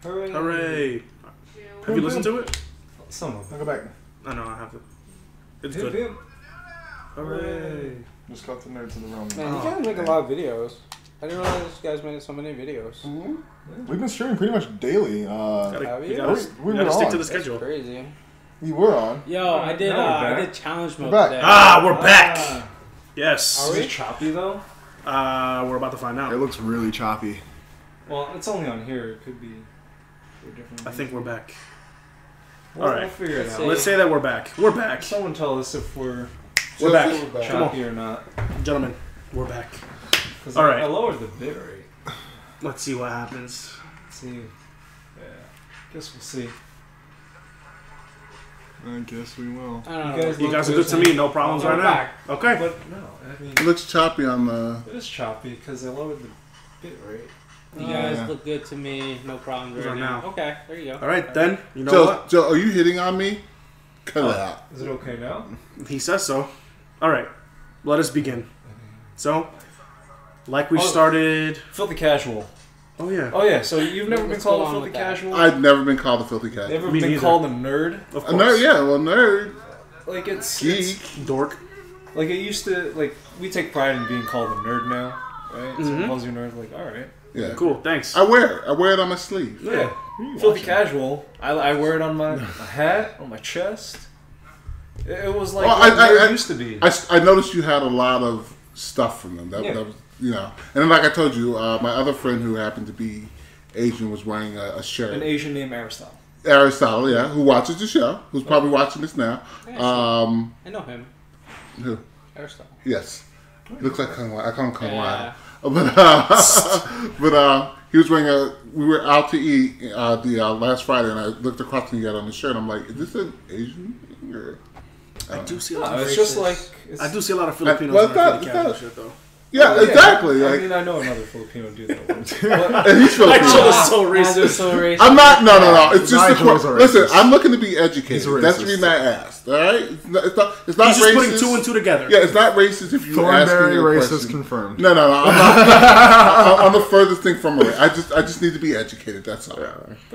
Hooray! Hooray! Have you listened to it? Some of I'll it. go back. I know I have to. It's Hip, good. hip. Hooray! Just got the nerds in the room. Man, you guys make a lot of videos. I didn't realize you guys made so many videos. Mm-hmm. We've been streaming pretty much daily. Have We you? gotta, We we gotta were stick on. to the That's schedule. crazy. We were on. Yo, I did. Now we're I back. did challenge mode back. today. Ah, we're back. Yes. Is it choppy though? We're about to find out. It looks really choppy. Well, it's only on here. It could be different. I think we're back. We'll, All right. We'll figure it Let's out. see. Let's say that we're back. We're back. Someone tell us if we're We're back. choppy or not. Gentlemen, we're back. 'Cause All right. I lowered the bit rate. Let's see what happens. Let's see. Yeah. Guess we'll see. I guess we will. I don't know. You guys You guys are good to me. No problems We're right now. back. Okay. But no, I mean, It looks choppy on the. it is choppy because I lowered the bit rate. You guys Yeah. look good to me. No problems Those right are now. now. Okay, there you go. All right, then. You know Joe, what? Joe, are you hitting on me? Cut it out. Is it okay now? He says so. All right. Let us begin. So, like we Oh. started. Filthy casual. Oh, yeah. Oh yeah, so you've never been What's called going a on filthy with that? casual? I've never been called a filthy cat. Never Me been neither. called a nerd? Of A course. nerd, yeah, well, nerd, Like it's geek. Dork. like it used to like we take pride in being called a nerd now, right? Mhm. Someone calls you a nerd, like all right, Yeah. Cool, thanks. I wear it on my sleeve. yeah. Filthy casual. I wear it on my hat, on my chest. It was like Well, what I- nerd I- used to be. I noticed you had a lot of stuff from them. That, Yeah. that was, you know. And then, like I told you, my other friend who happened to be Asian was wearing a shirt. An Asian named Aristotle. Aristotle, yeah, who watches the show, who's probably watching this now. I know him. Who? Aristotle. Yes. He looks like Conrad. I call him Conrad. Yeah. But he was wearing we were out to eat the last Friday, and I looked across and he had on his shirt. I'm like, is this an Asian thing? Or? I do see a lot of It's just racist. like it's, I do see a lot of Filipinos well, in that it's casual not- shit, though. Yeah, exactly. I Like, mean, I know another Filipino dude that would. and he's Filipino. Nigel is so Nigel racist. is so racist. I'm not. No. It's just Nigel's a listen. racist. I'm looking to be educated. He's a That's the racist. reason I asked. All right. It's not. It's not He's racist. just putting two and two together. Yeah, it's not racist if you ask me Thornberry a racist question. confirmed. No. I'm not. I'm the furthest thing from a race. I just need to be educated. That's all. But,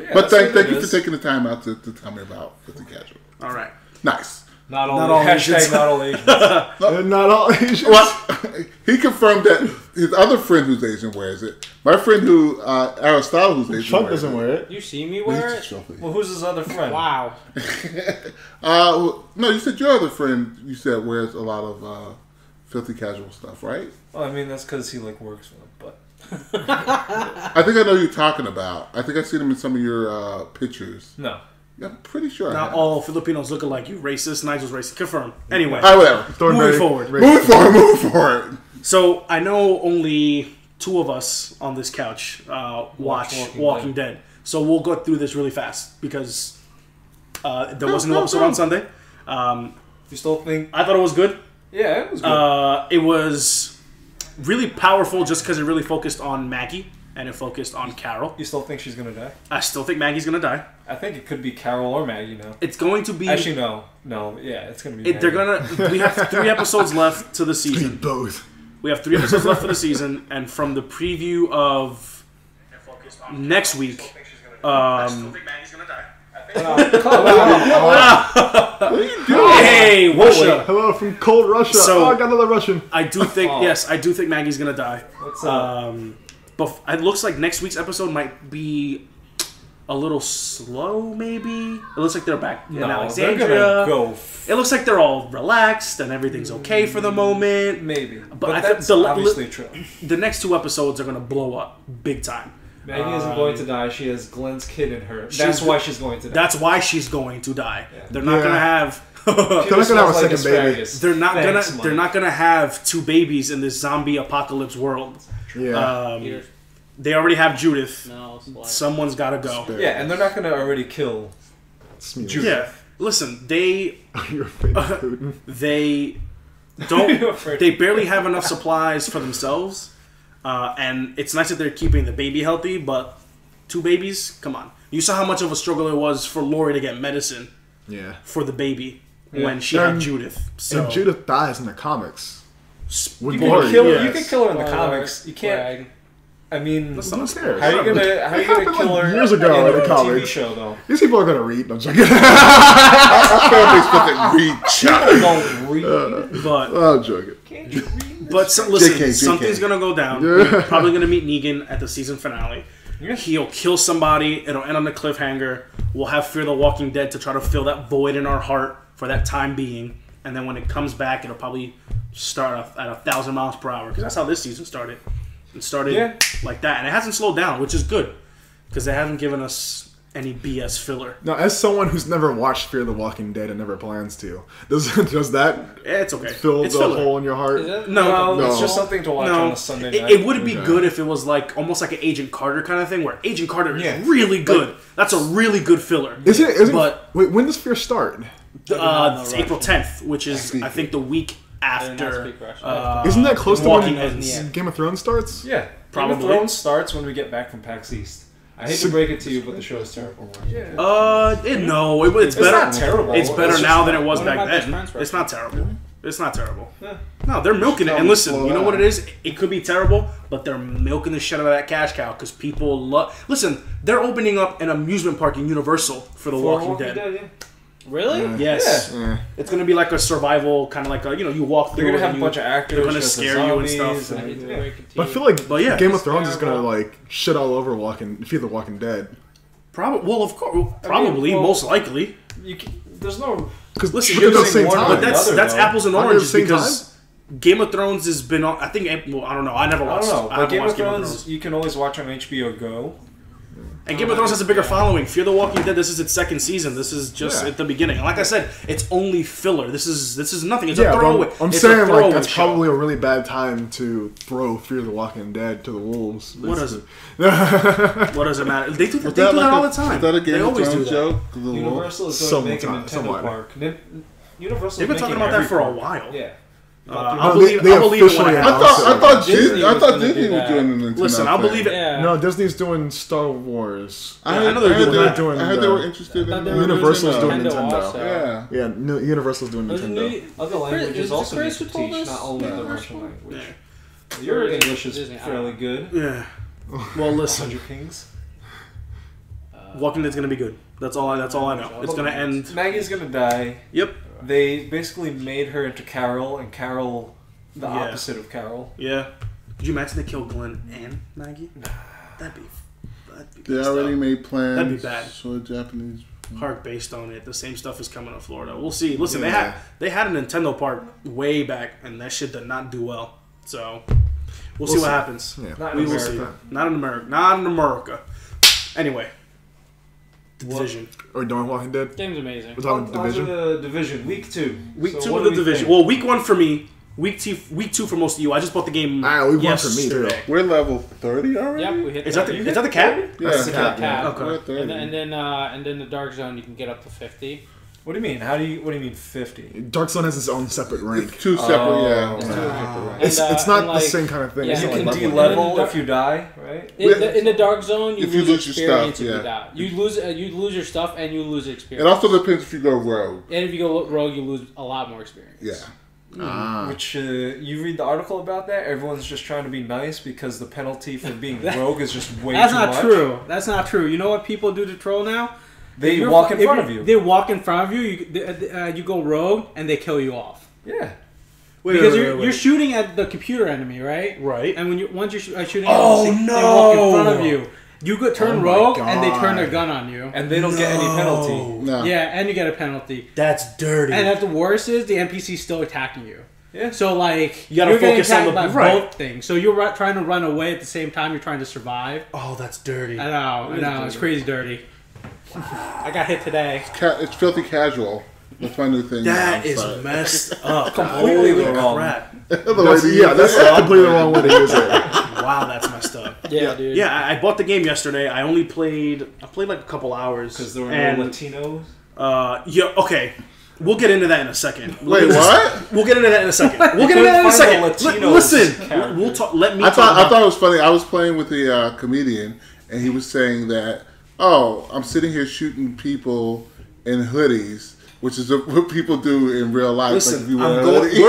yeah, But that's what thank it you for is. taking the time out to tell me about Filthy Casual. All right. Nice. Not all, Not all hashtag Asians. not all Asians. And not all Asians. Well, he confirmed that his other friend who's Asian wears it. My friend who Aristotle who's Asian Chuck wears doesn't wear it. You see me wear He's it? filthy. Well, who's his other friend? Wow. No, you said your other friend. You said wears a lot of filthy casual stuff, right? Well, I mean that's because he like works with him, but I think I know who you're talking about. I think I've seen him in some of your pictures. no. Yeah, I'm pretty sure. I Not have. all Filipinos look alike. You racist. Nigel's racist. Confirm. Anyway. All right, whatever. Thornberry Moving forward. racist. Move forward. So I know only two of us on this couch watch Walking Walking Dead. So we'll go through this really fast because there was no episode on Sunday. You still think? I thought it was good. Yeah, it was good. It was really powerful just because it really focused on Maggie and it focused on Carol. You still think she's gonna die? I still think Maggie's gonna die. I think it could be Carol or Maggie now. It's going to be. Actually, no. Yeah, it's gonna be. They're Maggie. gonna. We have 3 episodes left to the Be season. both. We have 3 episodes left for the season, and from the preview of next week, hey, Russia. Hello from cold Russia. So- I got another Russian. I do think Oh. yes, I do think Maggie's gonna die. What's up? But it looks like next week's episode might be a little slow. Maybe it looks like they're back in They're Alexandria. gonna go. It looks like they're all relaxed and everything's okay for the moment. Maybe, But I but that's think obviously true. The next 2 episodes are gonna blow up big time. Maggie isn't going to die. She has Glenn's kid in her. That's She's- why she's going to die. That's why she's going to die. Yeah. They're not Yeah. gonna have. She They're not just gonna have a smells like second baby. asparagus. They're not Thanks, gonna. Mike. They're not gonna have 2 babies in this zombie apocalypse world. Yeah. Here. They already have Judith. No, it's like... Someone's got to go. Yeah, and they're not going to already kill Smear. Judith. Yeah. Listen, they You're afraid of Putin. they You're don't. afraid. They barely have enough supplies for themselves, and it's nice that they're keeping the baby healthy. But 2 babies, come on. You saw how much of a struggle it was for Lori to get medicine Yeah. for the baby Yeah. when she had And- Judith. So And Judith dies in the comics. s- With You Lori, can kill her. yes. You can kill her in the Spoiler, comics. You can't. brag. I mean, Who cares? how are you gonna kill her years ago in in a college. TV show though? These people are gonna read. I'm joking. I felt they fucking read shot. Don't read. But I'm joking. Can't you read? But listen, JK. something's gonna go down. Yeah. We're probably gonna meet Negan at the season finale. Yeah. He'll kill somebody. It'll end on a cliffhanger. We'll have Fear the Walking Dead to try to fill that void in our heart for that time being. And then when it comes back, it'll probably start at 1,000 miles per hour because that's how this season started. It started like that, and it hasn't slowed down, which is good because they haven't given us any BS filler. Now, as someone who's never watched Fear the Walking Dead and never plans to, does that It's okay. fill It's the filler. hole in your heart? No, It's just something to watch on a Sunday night. It would be good if it was like almost like an Agent Carter kind of thing, where Agent Carter is really good. That's a really good filler. Is it? But Wait, when does Fear start? it's April 10th, which is I think the week after. Isn't that close to Walking when Dead. Game of Thrones starts? Yeah, Probably. Game of Thrones starts when we get back from PAX East. I hate to break it to you, but the show is terrible. Yeah. It's better. not terrible. It's better It's now just than it was one of back my best then. friends It's not terrible. It's not terrible. Yeah. No, they're milking it. And listen, you know what it is? It could be terrible, but they're milking the shit out of that cash cow because people love. Listen, they're opening up an amusement park in Universal for The Walking Dead. Yeah. Really? Yes, it's gonna be like a survival kind of like a you walk through. They're gonna it have a bunch of actors. They're gonna dressed as scare you and zombies stuff. But I feel like But yeah. Game of Thrones is gonna terrible. like shit all over Fear the Walking Dead. Probably. Well, of course. Probably. most likely. There's no. Because Listen, look at you're the same saying one time. or But the that's other, that's though. apples and Aren't they oranges the same because Game of Thrones has been on. I think. Well, I don't know. I never I watched. don't know. I But haven't Game of watched Thrones, you can always watch on HBO Go. And Game of Thrones has a bigger following. Fear the Walking Dead. This is its second season. This is just at the beginning. And like I said, it's only filler. This is nothing. It's a throwaway. I'm It's a saying like throwaway that's show. probably a really bad time to throw Fear the Walking Dead to the wolves. What is it? it? What does it matter? They do Was that like all the time. Is that a Game They of always do Thrones that. joke? The wolf? Universal is going to make a Somewhat. Nintendo park. Universal. They've been talking about that for a while. Yeah. I'll they believe it when officially it I happens. announced thought Disney was gonna Disney do was that. doing the Nintendo Listen, I'll thing. believe it. Yeah. No, Disney's doing Star Wars. I I heard, know they're doing that. Doing I heard they the- were interested I thought in they were Universal's doing Nintendo Nintendo. also. Yeah. Yeah, Universal's doing Nintendo. Other Is languages it also need Chris to who told teach, us? not only the Yeah. Russian language. Yeah. Your English is Disney, I don't fairly know. good. Yeah. Well, listen. 100 Kings. Walking Dead's gonna be good. That's all I know. It's gonna end. Maggie's gonna die. Yep. They basically made her into Carol, and Carol, the Yeah. opposite of Carol. Yeah. Could you imagine they kill Glenn and Maggie? That'd be They messed already up. made plans. That'd be bad. For a Japanese. Park based on it. The same stuff is coming to Florida. We'll see. Listen, Yeah. they had a Nintendo park way back, and that shit did not do well. So we'll see what happens. Yeah. Not We in will see. America. Not in America. Not in America. Anyway, the Division. Or doing Walking Dead? Game's amazing. We're talking On to Division. the Division, week 2. Week So 2 what of do the we Division. think? Well, week 1 for me. Week two for most of you. I just bought the game. Week 1 for me too. yesterday. We're level 30 already? Yep, we hit Is that the cap? Yeah. That's the Yeah, cap, yeah. cap. Okay. We're at 30. And then the Dark Zone you can get up to 50. What do you mean? What do you mean 50? Dark Zone has its own separate rank. It's two separate, yeah. It's Yeah. two Ah. It's And, not and, the like, same kind of thing. yeah, It's You not can like de-level And if you die, right? In the Dark Zone, you If you lose lose your experience stuff, if yeah. you die. You lose your stuff and you lose It experience. also depends if you go rogue. And if you go rogue, you lose a lot more experience. Yeah. Which you read the article about that. Everyone's just trying to be nice because the penalty for being rogue is just way That's too not much. true. That's not true. You know what people do to troll now? They If you're walk fu- in if front you- of you. They walk in front of you. You go rogue and they kill you off. Yeah. Because you're shooting at the computer enemy, right? Right. And once you're shooting, Oh, at them, no! they walk in front of you. You go turn Oh my rogue and they turn God. their gun on you. And they don't get any penalty. No. Yeah, and you get a penalty. That's dirty. And at the worst is the NPC's still attacking you. Yeah. So like You gotta you're getting focus on attacked the- by right. both things. So you're trying to run away at the same time you're trying to survive. Oh, that's dirty. I know, it's crazy dirty. I got hit today. It's filthy casual. That's my new thing. That now. is Sorry. messed up. Completely Holy wrong. crap. The way they use That's it. completely the wrong way to use it. Wow, that's messed up. Yeah, dude. Yeah, I bought the game yesterday. I played like a couple hours. Because there were and, no Latinos. Yeah, okay. We'll get into that in a second. Wait, what? We'll get into that in a second. We'll get into that in a Couldn't second. find the Latinos Listen, character. we'll talk. Let me. I talk about- thought it was funny. I was playing with the comedian, and he was saying that, I'm sitting here shooting people in hoodies, which is what people do in real life. Listen, like if you I'm wear a going. hoodie.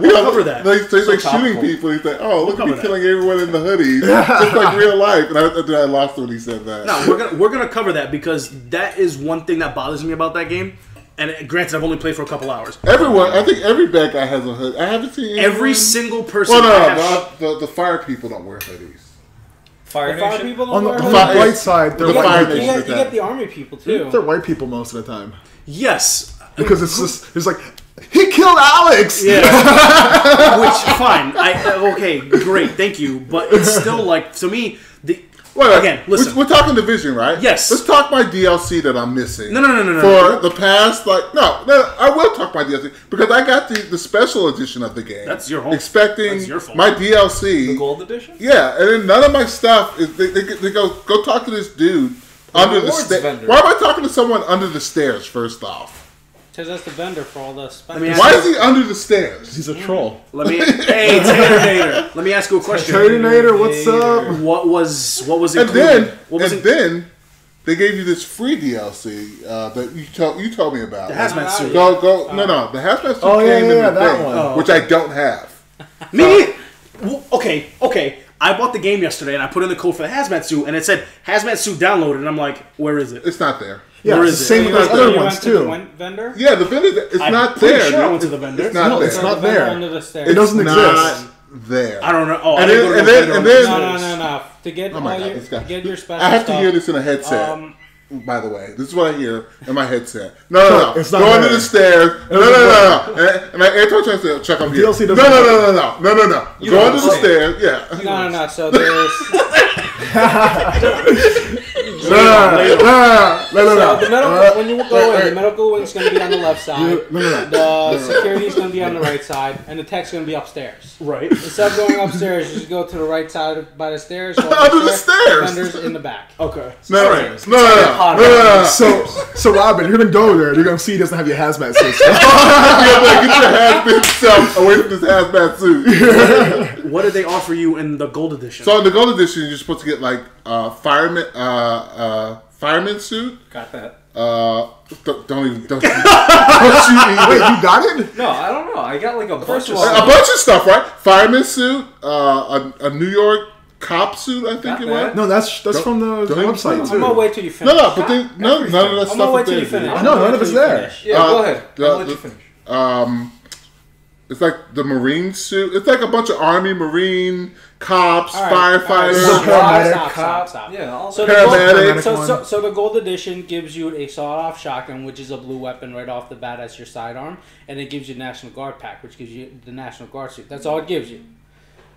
We'll cover that. He's like shooting topical. people. He's like, oh, look at me that. killing everyone in the hoodie. Just like real life. And I lost when he said that. No, we're gonna cover that because that is one thing that bothers me about that game. And granted, I've only played for a couple hours. Everyone, I think every bad guy has a hoodie. I haven't seen anyone. Every single person. Well, no, the fire people don't wear hoodies. Fire The fire Nation? people On don't the wear fire- white side, they're the white fire people. nation. You get the army people too. They're white people most of the time. Yes. Because it's like, he killed Alex! Yeah. Which, fine. Okay, great, thank you. But it's still like, to me, again, listen. We're talking division, right? Yes. Let's talk my DLC that I'm missing. No. For the past, no, I will talk my DLC because I got the special edition of the game. That's your fault. Expecting That's your fault. my DLC. The gold edition? Yeah, and then none of my stuff is. They go talk to this dude under the rewards stairs. vendor. Why am I talking to someone under the stairs? First off, Because that's the vendor for all the mean, spenders. why is he under the stairs? He's a troll. Hey, Tater, let me ask you a question. Terminator, what's up? What was And included? then they gave you this free DLC that you told me about. The hazmat suit. No, the hazmat suit Oh, yeah, came in yeah, the that thing, one. which I don't have. Me? Okay. I bought the game yesterday and I put in the code for the hazmat suit and it said hazmat suit downloaded and I'm like, where is it? It's not there. Yeah, Where it's is the it? same with those You other You ones, went to the too. vendor? Yeah, the vendor. It's I'm not pretty there. sure I went to the vendor. It's not No, there. it's not The vendor there. under the stairs. It doesn't It's exist. not there. I don't know. Oh, And I then- didn't go to and the then- vendor and on then- the stairs. No. To get Oh my all God, your, this guy. get your special I have to stuff, hear this in a headset. By the way, this is what I hear in my headset. No. It's not Go under there. the stairs. No. And every time I say, check on DLC No. doesn't Go don't under the say it. stairs. Yeah. No. So there's No. the medical. When you go in, the medical wing is going to be on the left side. No. The security is going to be on the right side, and the tech's going to be upstairs. Right. Instead of going upstairs, you just go to the right side by the stairs. Go Under the stairs. Vendors in the back. Okay. No. So Robin, you're gonna go there. You're gonna see he doesn't have your hazmat suit. Get your hazmat self away from this hazmat suit. What did they offer you in the gold edition? So in the gold edition, you're supposed to get like fireman suit. Got that. Don't shoot me. Wait, you got it? No, I don't know. I got like a bunch of of all- A bunch of stuff, right? Fireman suit, a New York cop suit, I think Got it that. was. No, that's from the don't even website say too. I'm gonna wait till you finish. No, but none of that I'm stuff gonna wait is till you there. finish. No, none of it's there. Yeah, go ahead. I'll let you finish. It's like the Marine suit. It's like a bunch of Army, Marine, cops, All right, firefighters. all right. Stop. Yeah, all So Paramedic. the gold, so the gold edition gives you a sawed-off shotgun, which is a blue weapon right off the bat as your sidearm, and it gives you National Guard pack, which gives you the National Guard suit. That's all it gives you.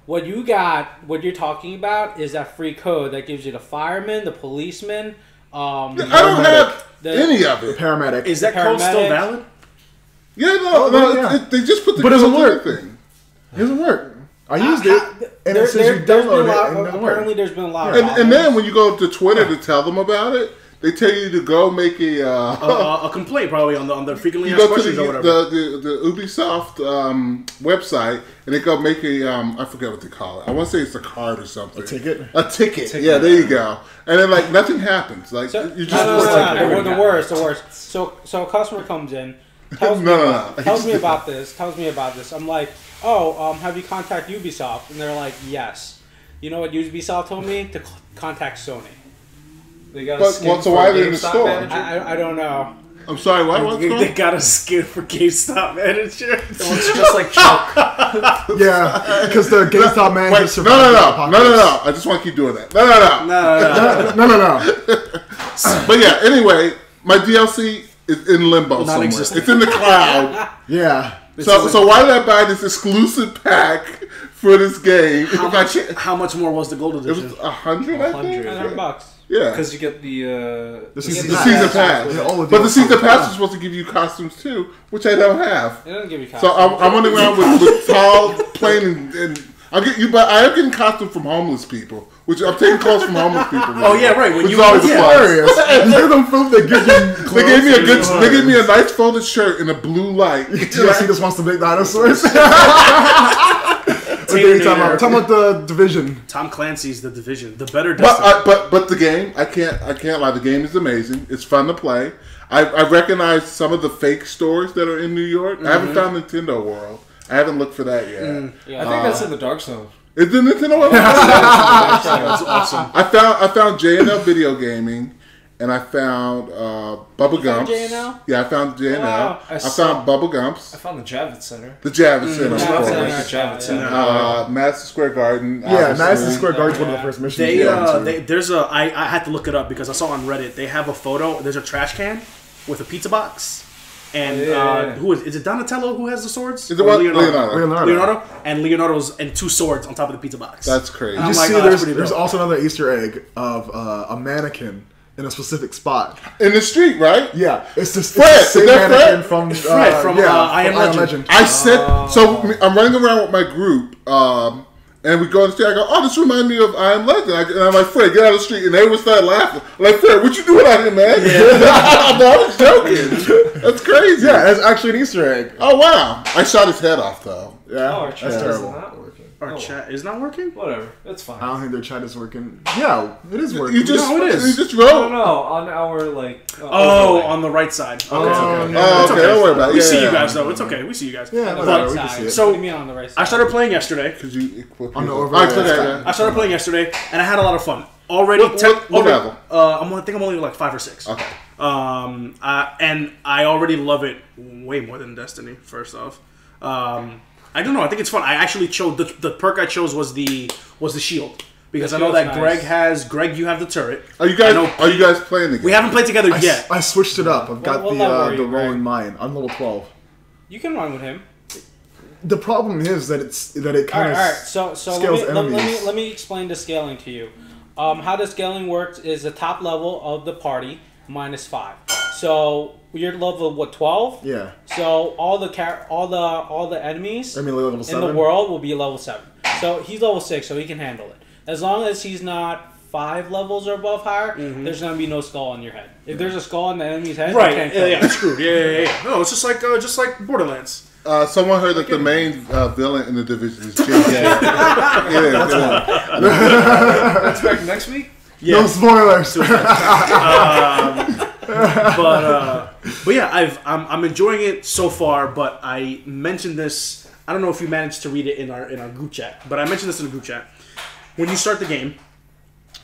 What you got, what you're talking about, is that free code that gives you the fireman, the policeman. I don't have any of it. Paramedic. Is that code still paramedics. valid? Yeah, no, yeah. they just put the But it doesn't code work. to everything. It doesn't work. I used it, and There- it says you there's been download a lot- it, and it doesn't work. apparently there's been a lot of And then problems. when you go to Twitter to tell them about it, they tell you to go make A complaint probably on the frequently you asked go to questions or whatever. the Ubisoft website and they go make I forget what they call it. I want to say it's a card or something. A ticket? A ticket. Yeah, there you go. And then like nothing happens. Like So, you just no, the worst. So a customer comes in, tells me No. tells me about this. I'm like, have you contacted Ubisoft? And they're like, yes. You know what Ubisoft told me? To contact Sony. They got But- a skin well, so for why a are they in the GameStop store? manager. I don't know. I'm sorry, what's They going? got a skin for GameStop manager. So it's just like Chuck. Yeah, because the GameStop manager Wait, survived the apocalypse. no. I just want to keep doing that. No. No. But yeah, anyway, my DLC is in limbo somewhere. Non-existent. It's in the cloud. Yeah. So why did I buy this exclusive pack for this game? How much more was the gold It was edition? 100, I think. $100. Yeah. Because you get the season The pass. season pass. Yeah, all of But the these season are- pass is supposed to give you costumes too, which I don't have. It doesn't give you So costumes. I'm running around with tall, plain, and I'll get you. But I am getting costumes from homeless people, which I'm taking clothes from homeless people. Oh yeah, right. When Which you is always a plus. Hilarious. You're the food that gives you They gave me a good. They gave me a nice folded shirt in a blue light. DLC just wants to make dinosaurs. Terminator. Talking about the Division. Tom Clancy's The Division, the better Destiny. But the game, I can't lie. The game is amazing. It's fun to play. I recognize some of the fake stores that are in New York. I haven't found Nintendo World. I haven't looked for that yet. I think that's in the Dark Zone. Is it Nintendo World? That's awesome. I found J&L Video Gaming, and I found Bubba Gumps. J&L? Yeah, I found J&L. Wow. I found Bubba Gumps. I found the Javits Center. The Javits Center, of Javits Center. course. The Javits Center. Madison Square Garden. Yeah, obviously. Madison Square Garden's one of the first missions. I had to look it up because I saw on Reddit they have a photo. There's a trash can with a pizza box, and who is it? Donatello who has the swords? Is it what? Leonardo and Leonardo's and 2 swords on top of the pizza box. That's crazy. I'm You like, see, oh, that's pretty there's dope. also another Easter egg of a mannequin in a specific spot. In the street, right? Yeah, it's just Fred, it's the is same that mannequin Fred? from Fred from I Am Legend. I said so. I'm running around with my group, and we go to the street. I go, "Oh, this reminds me of I Am Legend." And I'm like, "Fred, get out of the street!" And everyone started laughing. I'm like, "Fred, what you doing out here, man?" I was joking. That's crazy. Yeah, it's actually an Easter egg. Oh wow! I shot his head off though. Yeah, our that's chat is terrible. not working. Our chat is not working. Whatever. It's fine. I don't think their chat is working. Yeah, it is working. You just, No, it is. You just No, wrote. no, on our Oh, on the right side. Okay. Oh, It's okay. Don't worry about it. We Yeah, see you yeah. guys though. It's okay. We see you guys. Yeah, On the whatever, right we can side. see it. So- What do you mean on the right side? I started playing yesterday. Because you equip On the your- overlay. Oh, okay, yeah. I started playing yesterday, and I had a lot of fun. Already, What level? I think I'm only like 5 or 6. Okay. And I already love it way more than Destiny. First off, I don't know. I think it's fun. I actually chose the perk I chose was the shield because The I know shield's that nice. Greg, you have the turret. Are you I know guys playing the game? We haven't played together yet. I switched it up. I've got What level are the you, roll Greg? in mine. I'm level 12. You can run with him. The problem is that it All kind right, of all right. So scales enemies. let me explain the scaling to you. How the scaling works is the top level of the party minus 5. So you're level 12. Yeah. So all the enemies I mean, level in 7. the world will be level 7. So he's level 6, so he can handle it. As long as he's not 5 levels or above higher, there's gonna be no skull on your head. If there's a skull on the enemy's head, you Right? can't Yeah, kill yeah, him. screwed. Yeah. No, it's just like Borderlands. Someone heard that the main villain in the division is Jay. Yeah. Expect next week? No spoilers. But yeah, I'm enjoying it so far. But I mentioned this. I don't know if you managed to read it in our group chat, but I mentioned this in the group chat. When you start the game,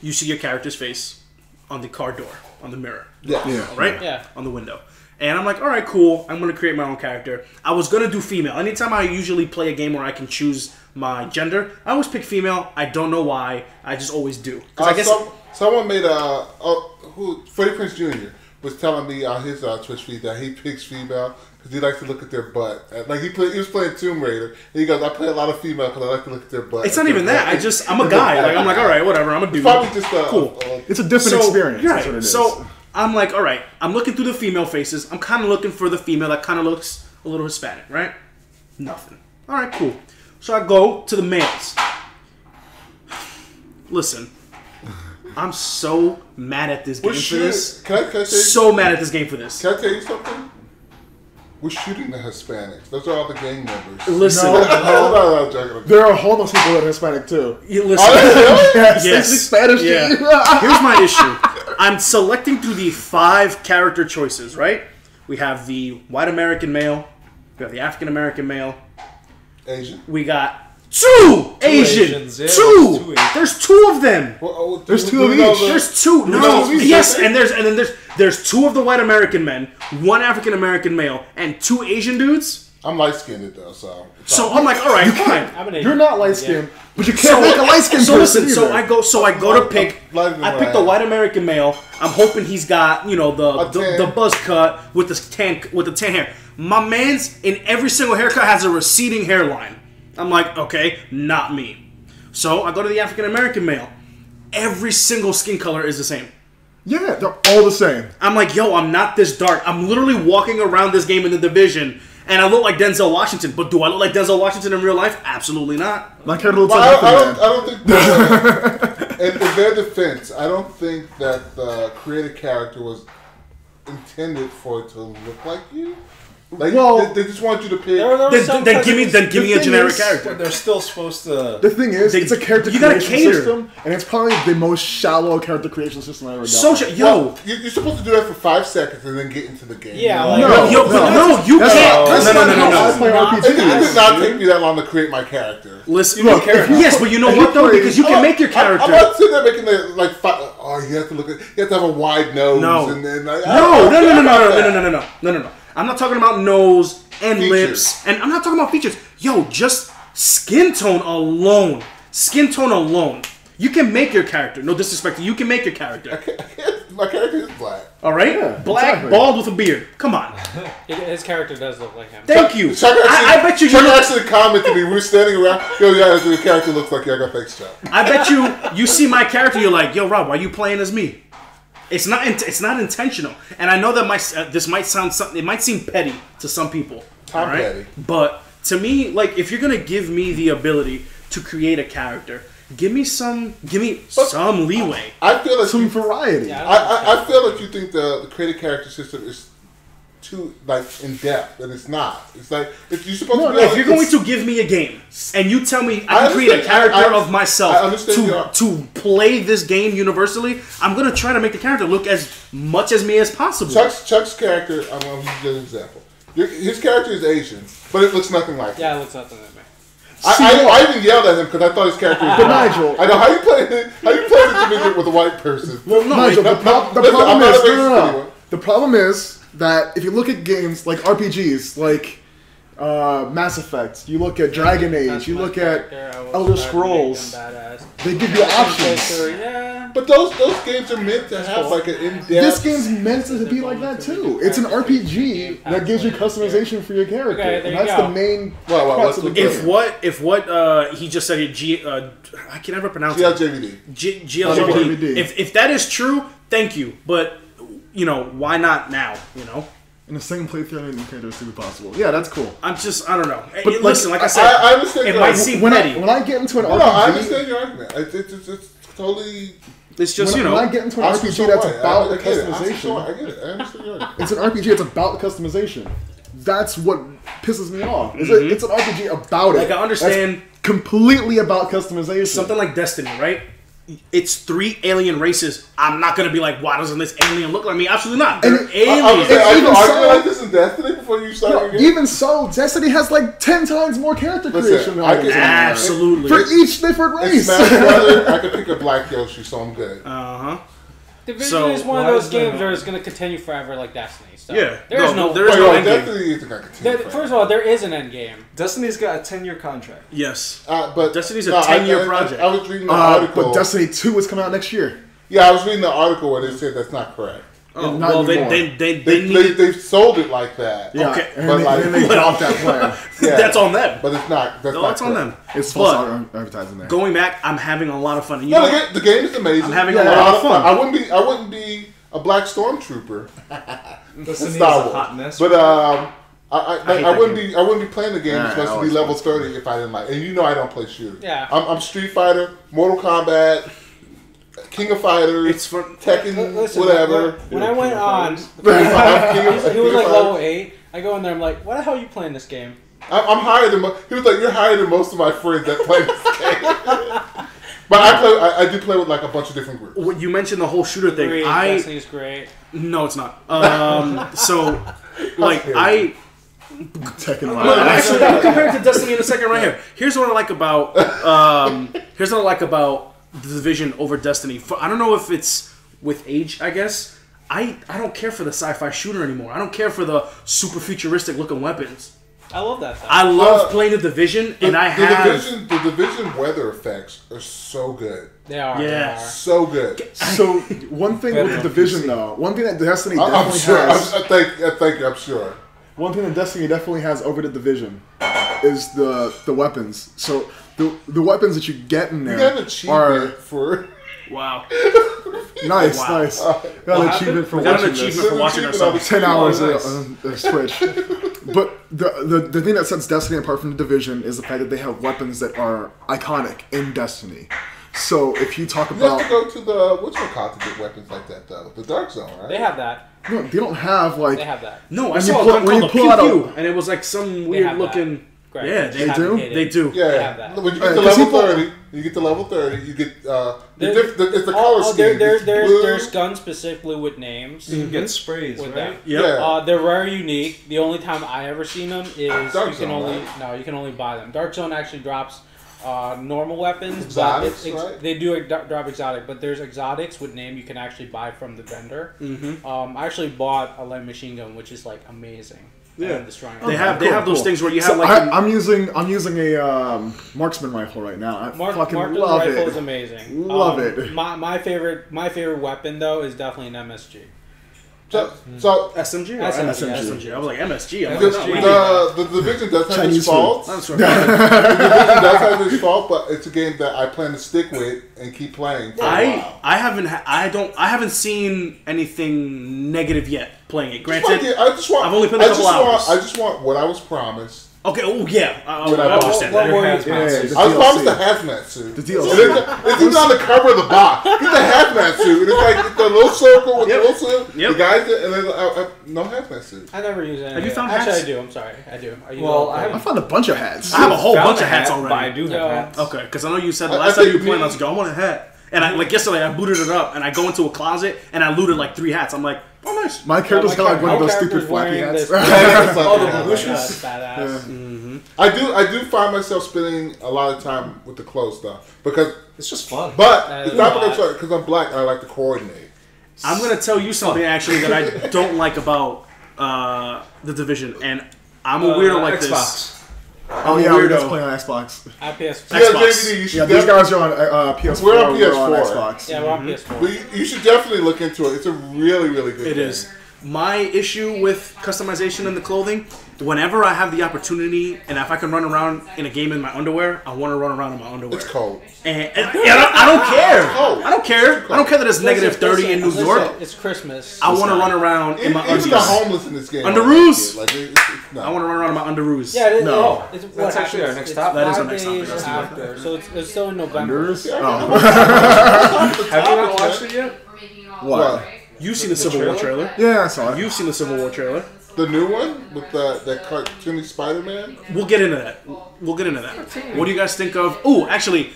you see your character's face on the car door, on the mirror, Yeah. right? Yeah. On the window. And I'm like, all right, cool. I'm gonna create my own character. I was gonna do female. Anytime I usually play a game where I can choose my gender, I always pick female. I don't know why. I just always do. 'Cause I guess Someone made Freddie Prinze Jr. was telling me on his Twitch feed that he picks female because he likes to look at their butt. Like he was playing Tomb Raider, and he goes, "I play a lot of female because I like to look at their butt." it's not even that. I'm a guy. Like I'm like, all right, whatever. I'm a dude. Probably just cool. It's a different experience. Right. That's what it is. So I'm like, all right. I'm looking through the female faces. I'm kind of looking for the female that kind of looks a little Hispanic, right? Nothing. All right, cool. So I go to the males. Listen, I'm so mad at this game for this. Can I tell you? So mad at this game for this. Can I tell you something? We're shooting the Hispanics. Those are all the gang members. Listen, No, joking. there are homeless people that are Hispanic too. you listen. Yes, they Yes. speak Spanish. Yeah. too. Here's my issue. I'm selecting through the 5 character choices, right? We have the white American male. We have the African American male. Asian. We got 2 Asian. Asians, yeah, 2. there's 2 Asians. There's 2 of them. There's do 2 of we know each. the- There's 2. know No. who's Yes, Asian? and then there's 2 of the white American men, 1 African American male, and 2 Asian dudes. I'm light skinned though, so. So I'm like, all right, fine. I'm an You're not light skinned, but you can't So, make a light skinned so person listen, so either. I go to pick. Lighter than I what pick I the am. white American male. I'm hoping he's got A the tan. buzz cut with the tan hair. My man's in every single haircut has a receding hairline. I'm like, okay, not me. So I go to the African American male. Every single skin color is the same. Yeah, they're all the same. I'm like, yo, I'm not this dark. I'm literally walking around this game in the division, and I look like Denzel Washington. But do I look like Denzel Washington in real life? Absolutely not. My character looks Well, like I nothing, don't think. In their defense, I don't think that the created character was intended for it to look like you. Like, Well, they just want you to pick. There were some Then give me a thing generic is- character. They're still supposed to. the thing is, it's a character you gotta creation cater. system, and it's probably the most shallow character creation system I've ever done. Yo, You're supposed to do that for 5 seconds and then get into the game. Yeah, You like- know? No, you That's can't. not- that's not how I No. play It did RPGs. not take me that long to create my character. Listen, Look, yes, but you know what though? Because you can make your character. I'm not sitting there making the like. Oh, you have to look at. You have to have a wide nose. No. And then like, No. I'm not talking about nose and Features. lips, and I'm not talking about features. Yo, just skin tone alone. Skin tone alone. You can make your character. No disrespect. You can make your character. My character is black. All right, Yeah, black, exactly. bald with a beard. Come on. His character does look like him. Thank you. Chuck I bet you. Chuck actually commented me. We're standing around. Yo, yeah, the character looks like I got thanks, Chuck. I bet you. You see my character. You're like, yo, Rob, why are you playing as me? It's not. It's not intentional. And I know that this might sound something. It might seem petty to some people. I'm all right? petty. But to me, like, if you're gonna give me the ability to create a character, give me some leeway. I feel like Some variety. Yeah, I feel like you think the creative character system is too like in depth, and it's not. It's like if you're supposed to. Be If you're going to give me a game and you tell me I can create a understand- character I of myself understand to play this game universally, I'm gonna try to make the character look as much as me as possible. Chuck's character. I'm going to use an example. His character is Asian, but it looks nothing like him. Yeah, it looks nothing like me. I even yelled at him because I thought his character was But black. Nigel- I go, how you playing it to make it with a white person? Well, no, Nigel, wait, the listen, problem I'm not is a racist no. anyway. The problem is that if you look at games like RPGs, like Mass Effect, you look at Dragon Age, you look at Elder Scrolls, they give you options. Yeah. But those games are meant to have like an in-depth. This game's meant to be like that too. It's an RPG that gives you customization for your character, Okay, there and you that's go. the main Well, crux of the what's game. if what he just said here, I can never pronounce it. GLJVD. GLJVD. If that is true, thank you. But you know, why not now? You know, In a single playthrough, any character is super possible. Yeah, that's cool. I don't know. But, Listen, like I said, I understand it your might argument. seem When petty. I get into an No, I RPG, understand your argument. It's totally. It's just when I get into an Oscar RPG so that's white. about I get it. Oscar customization, so white. I get it. I understand your argument. it's an RPG that's about customization. That's what pisses me off. It's an RPG about it. Like, I understand- That's completely about customization. Something like Destiny, right? It's 3 alien races. I'm not gonna be like, why doesn't this alien look like me? Absolutely not. They're And aliens. I was saying, even are so- you like this in Destiny before you start your game? Even so, Destiny has like 10 times more character Listen, creation I items can- Absolutely. for each different In race. Smash Brothers, I could pick a black Yoshi, so I'm good. Division So, is one of why those is there games no- where it's going to continue forever like Destiny. So Yeah. There's no. there is Wait, no wait, end game. Destiny isn't going to continue. First of all, there is an end game. Destiny's got a 10-year contract. Yes. But Destiny's a 10-year project. I was reading the article. but Destiny 2 is coming out next year. Yeah, I was reading the article where they said that's not correct. Oh, Not well, anymore. they need. They've sold it like that. Yeah, Okay. and But they, like- and they dropped that plan. Yeah. That's on them. But it's not. That's No, not that's on correct. them. It's false But advertising there. going back, I'm having a lot of fun. And you No, know, the game is amazing. I'm having a Yeah, lot of fun. I wouldn't be a black stormtrooper. Destiny's Star a Wars. hot mess. But hate I that wouldn't be playing the game Yeah, that's supposed I to be always level want 30 if I didn't like. And you know I don't play shooters. Yeah. I'm Street Fighter, Mortal Kombat, King of Fighters, It's fun. Tekken, Listen, whatever. When I went on, King of- he King was of like Fighters. level 8. I go in there, I'm like, why the hell are you playing this game? I'm higher than. He was like, "You're higher than most of my friends that play this game." But I do play with like a bunch of different groups. What you mentioned the whole shooter thing. Agreed, Destiny's great. No, it's not. So, like, Tekken actually, let me compare it to Destiny in a second right here. Here's what I like about the Division over Destiny. I don't know if it's with age, I guess. I don't care for the sci-fi shooter anymore. I don't care for the super futuristic looking weapons. I love that stuff. I love playing the Division, and I have the division weather effects are so good, They are. Yes. so good. So one thing with the Division though, one thing that Destiny I'm definitely sure. has, Thank you. I'm sure. one thing that Destiny definitely has over the Division is the weapons. So the weapons that you get in You got there an achievement are for. wow. nice, Wow. nice. Got an achievement for We got an watching this. achievement for watching ourselves. 10 hours nice. on Switch. But the thing that sets Destiny apart from the Division is the fact that they have weapons that are iconic in Destiny. So if you talk You have about, to go to the whatchamacallit to get weapons like that though. The Dark Zone, right? They have that. no, they don't have like. They have that. No, I When saw you a pull- gun when you called a pull Pew out a- Pew, and it was like some weird have that. looking. Correct. Yeah, They do? fabricated. They do. Yeah. They have that. When you get to 'cause level people- 30, you get to level 30, you get There- it's the color scheme. It's blue. There's guns specifically with names. You get sprays, With right? Yep. Yeah. They're rare, unique. The only time I ever seen them is Dark you can Zone, only right? you can only buy them. Dark Zone actually drops normal weapons, Exotics, but right? they do drop exotic. But there's exotics with name you can actually buy from the vendor. I actually bought a light machine gun, which is like amazing. Yeah. destroying They have Cool, those cool. things where you So have like. I'm using a marksman rifle right now. I fucking Markman's love rifle it. is amazing. Love it. My favorite weapon though is definitely an MSG. So SMG? Or SMG. SMG. I was like MSG. I'm the, like, no, the division does have Chinese its faults. that's right. The division does have its fault, but it's a game that I plan to stick with and keep playing. For a while. I haven't seen anything negative yet playing it. I've Granted, only only played a couple hours. I just want what I was promised. okay. Oh yeah, I What I understand what that. were you- Yeah, I was promised the DLC. hazmat suit. The And DLC. it's even on the cover of the box. Get the hazmat suit. And it's like it's the little circle with Yep. the little suit. Yep. The guys, and then no hazmat suit. I never use any. Have you found Actually, hats? I do. I'm sorry. I do. I use Well, all I of them. I found a bunch of hats. I have a whole Found bunch a of hats hat, already. But I do have Yo. hats. Okay, because I know you said the I last time think you played, me- I was like, I want a hat. And like yesterday, I booted it up and I go into a closet and I looted like 3 hats. I'm like, oh nice. My character's got like one of those stupid flappy hats. Oh, the Yeah. bushes. Badass. I do find myself spending a lot of time with the clothes stuff because, It's just fun. but That it's is not a lot. because I'm black and I like to coordinate. I'm gonna tell you something actually that I don't like about the Division, and I'm a weirdo like this. Xbox. Oh yeah, we're weirdo. just playing on Xbox. I PS4. Yeah, Xbox. JVD, you should Yeah, these definitely- guys are on PS4. We're on We're on PS4. Xbox. Yeah, we're on PS4. But you should definitely look into it. It's a really, really good It game. is. My issue with customization in the clothing, whenever I have the opportunity, and if I can run around in a game in my underwear, I want to run around in my underwear. It's cold. And I don't care. cold. I don't care. I don't care that it's negative 30 in New Listen, York. It's Christmas. I want to run around in my Even undies. the homeless in this game. Underoos? Like, no. I want to run around in my underoos. Yeah, No. It's That's actually our next topic. That is our 5 next topic. days Let's do after, so it's still in November. Unders? Yeah, Oh. Have you not watched it yet? What? You've seen the Civil War trailer. Yeah, I saw it. You've seen the Civil War trailer. The new one with that cartoony Spider-Man. We'll get into that. We'll get into that. What do you guys think of? Oh, actually,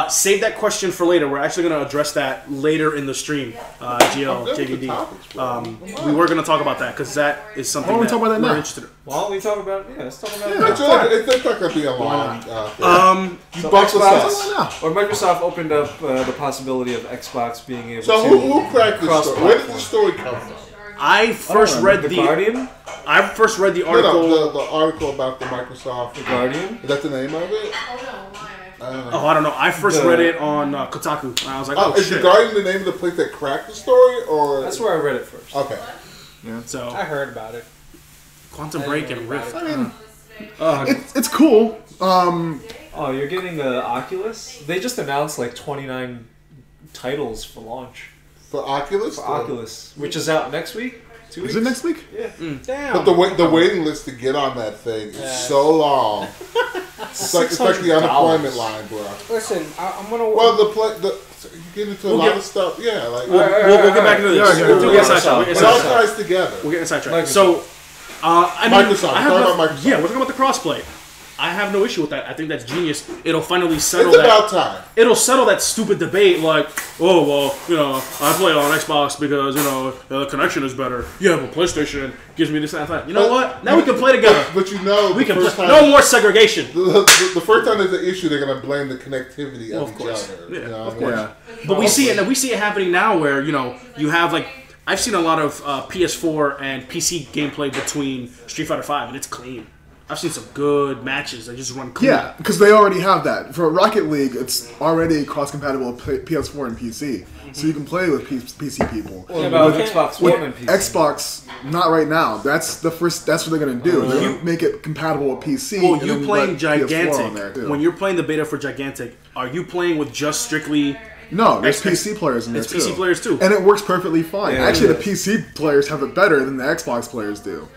save that question for later. We're actually going to address that later in the stream. GL, Good with the JVD. topics, bro. We were going to talk about that because that is something Why don't we that talk about that we're now? interested in. Why don't we talk about? Yeah, let's talk about It's not gonna be a long. You So bumped us Xbox, up. or Microsoft opened up the possibility of Xbox being able So to. who cracked this story? Where did cross-platform. the story come from? I first read The the Guardian. I first read the No, article. no, the article about the Microsoft. The Guardian. Is that the name of it? Oh, I don't know. I first The- read it on Kotaku, and I was like, oh, Is the shit. Guardian the name of the place that cracked the story, or That's where I read it first. Okay. So I heard about it. Quantum Break and Rift. I mean, it's cool. Oh, you're getting the Oculus? They just announced like 29 titles for launch For Oculus. for Oculus, which is out next week. 2 weeks. Is it next week? Yeah. Damn. But the waiting list to get on that thing is so long. It's like the unemployment line, bro. Listen, I'm gonna. Well, you get into a lot of stuff. Yeah, like We'll get back into this. Yeah, We'll yeah, get sidetracked. it all ties together. We'll get inside track. Microsoft. So, I mean, Microsoft. I have We're no- talking about Microsoft. Yeah, we're talking about the crossplay. I have no issue with that. I think that's genius. It'll finally settle It's that. about time. It'll settle that stupid debate like, oh, well, you know, I play on Xbox because, you know, the connection is better. Yeah, but PlayStation gives me this and that. You know what? Now we can play together. But you know, We the can first play. time, No more segregation. the first time there's an issue, they're gonna blame the connectivity of, Of each course. other. Yeah, you know? of course. Yeah. But we see it happening now where, you know, you have like, I've seen a lot of PS4 and PC gameplay between Street Fighter 5 and it's clean. I've seen some good matches that just run clean. Yeah, because they already have that. For Rocket League, it's already cross-compatible with PS4 and PC. So you can play with PC people. What about With- Xbox With One and PC? Xbox, not right now. That's what they're gonna do. They're gonna make it compatible with PC. Well, and you then playing let PS4 on there, Gigantic, too. when you're playing the beta for Gigantic, are you playing with just strictly... No, there's X- PC players in there It's too. PC players too. And it works perfectly fine. Yeah, Actually, it the PC players have it better than the Xbox players do.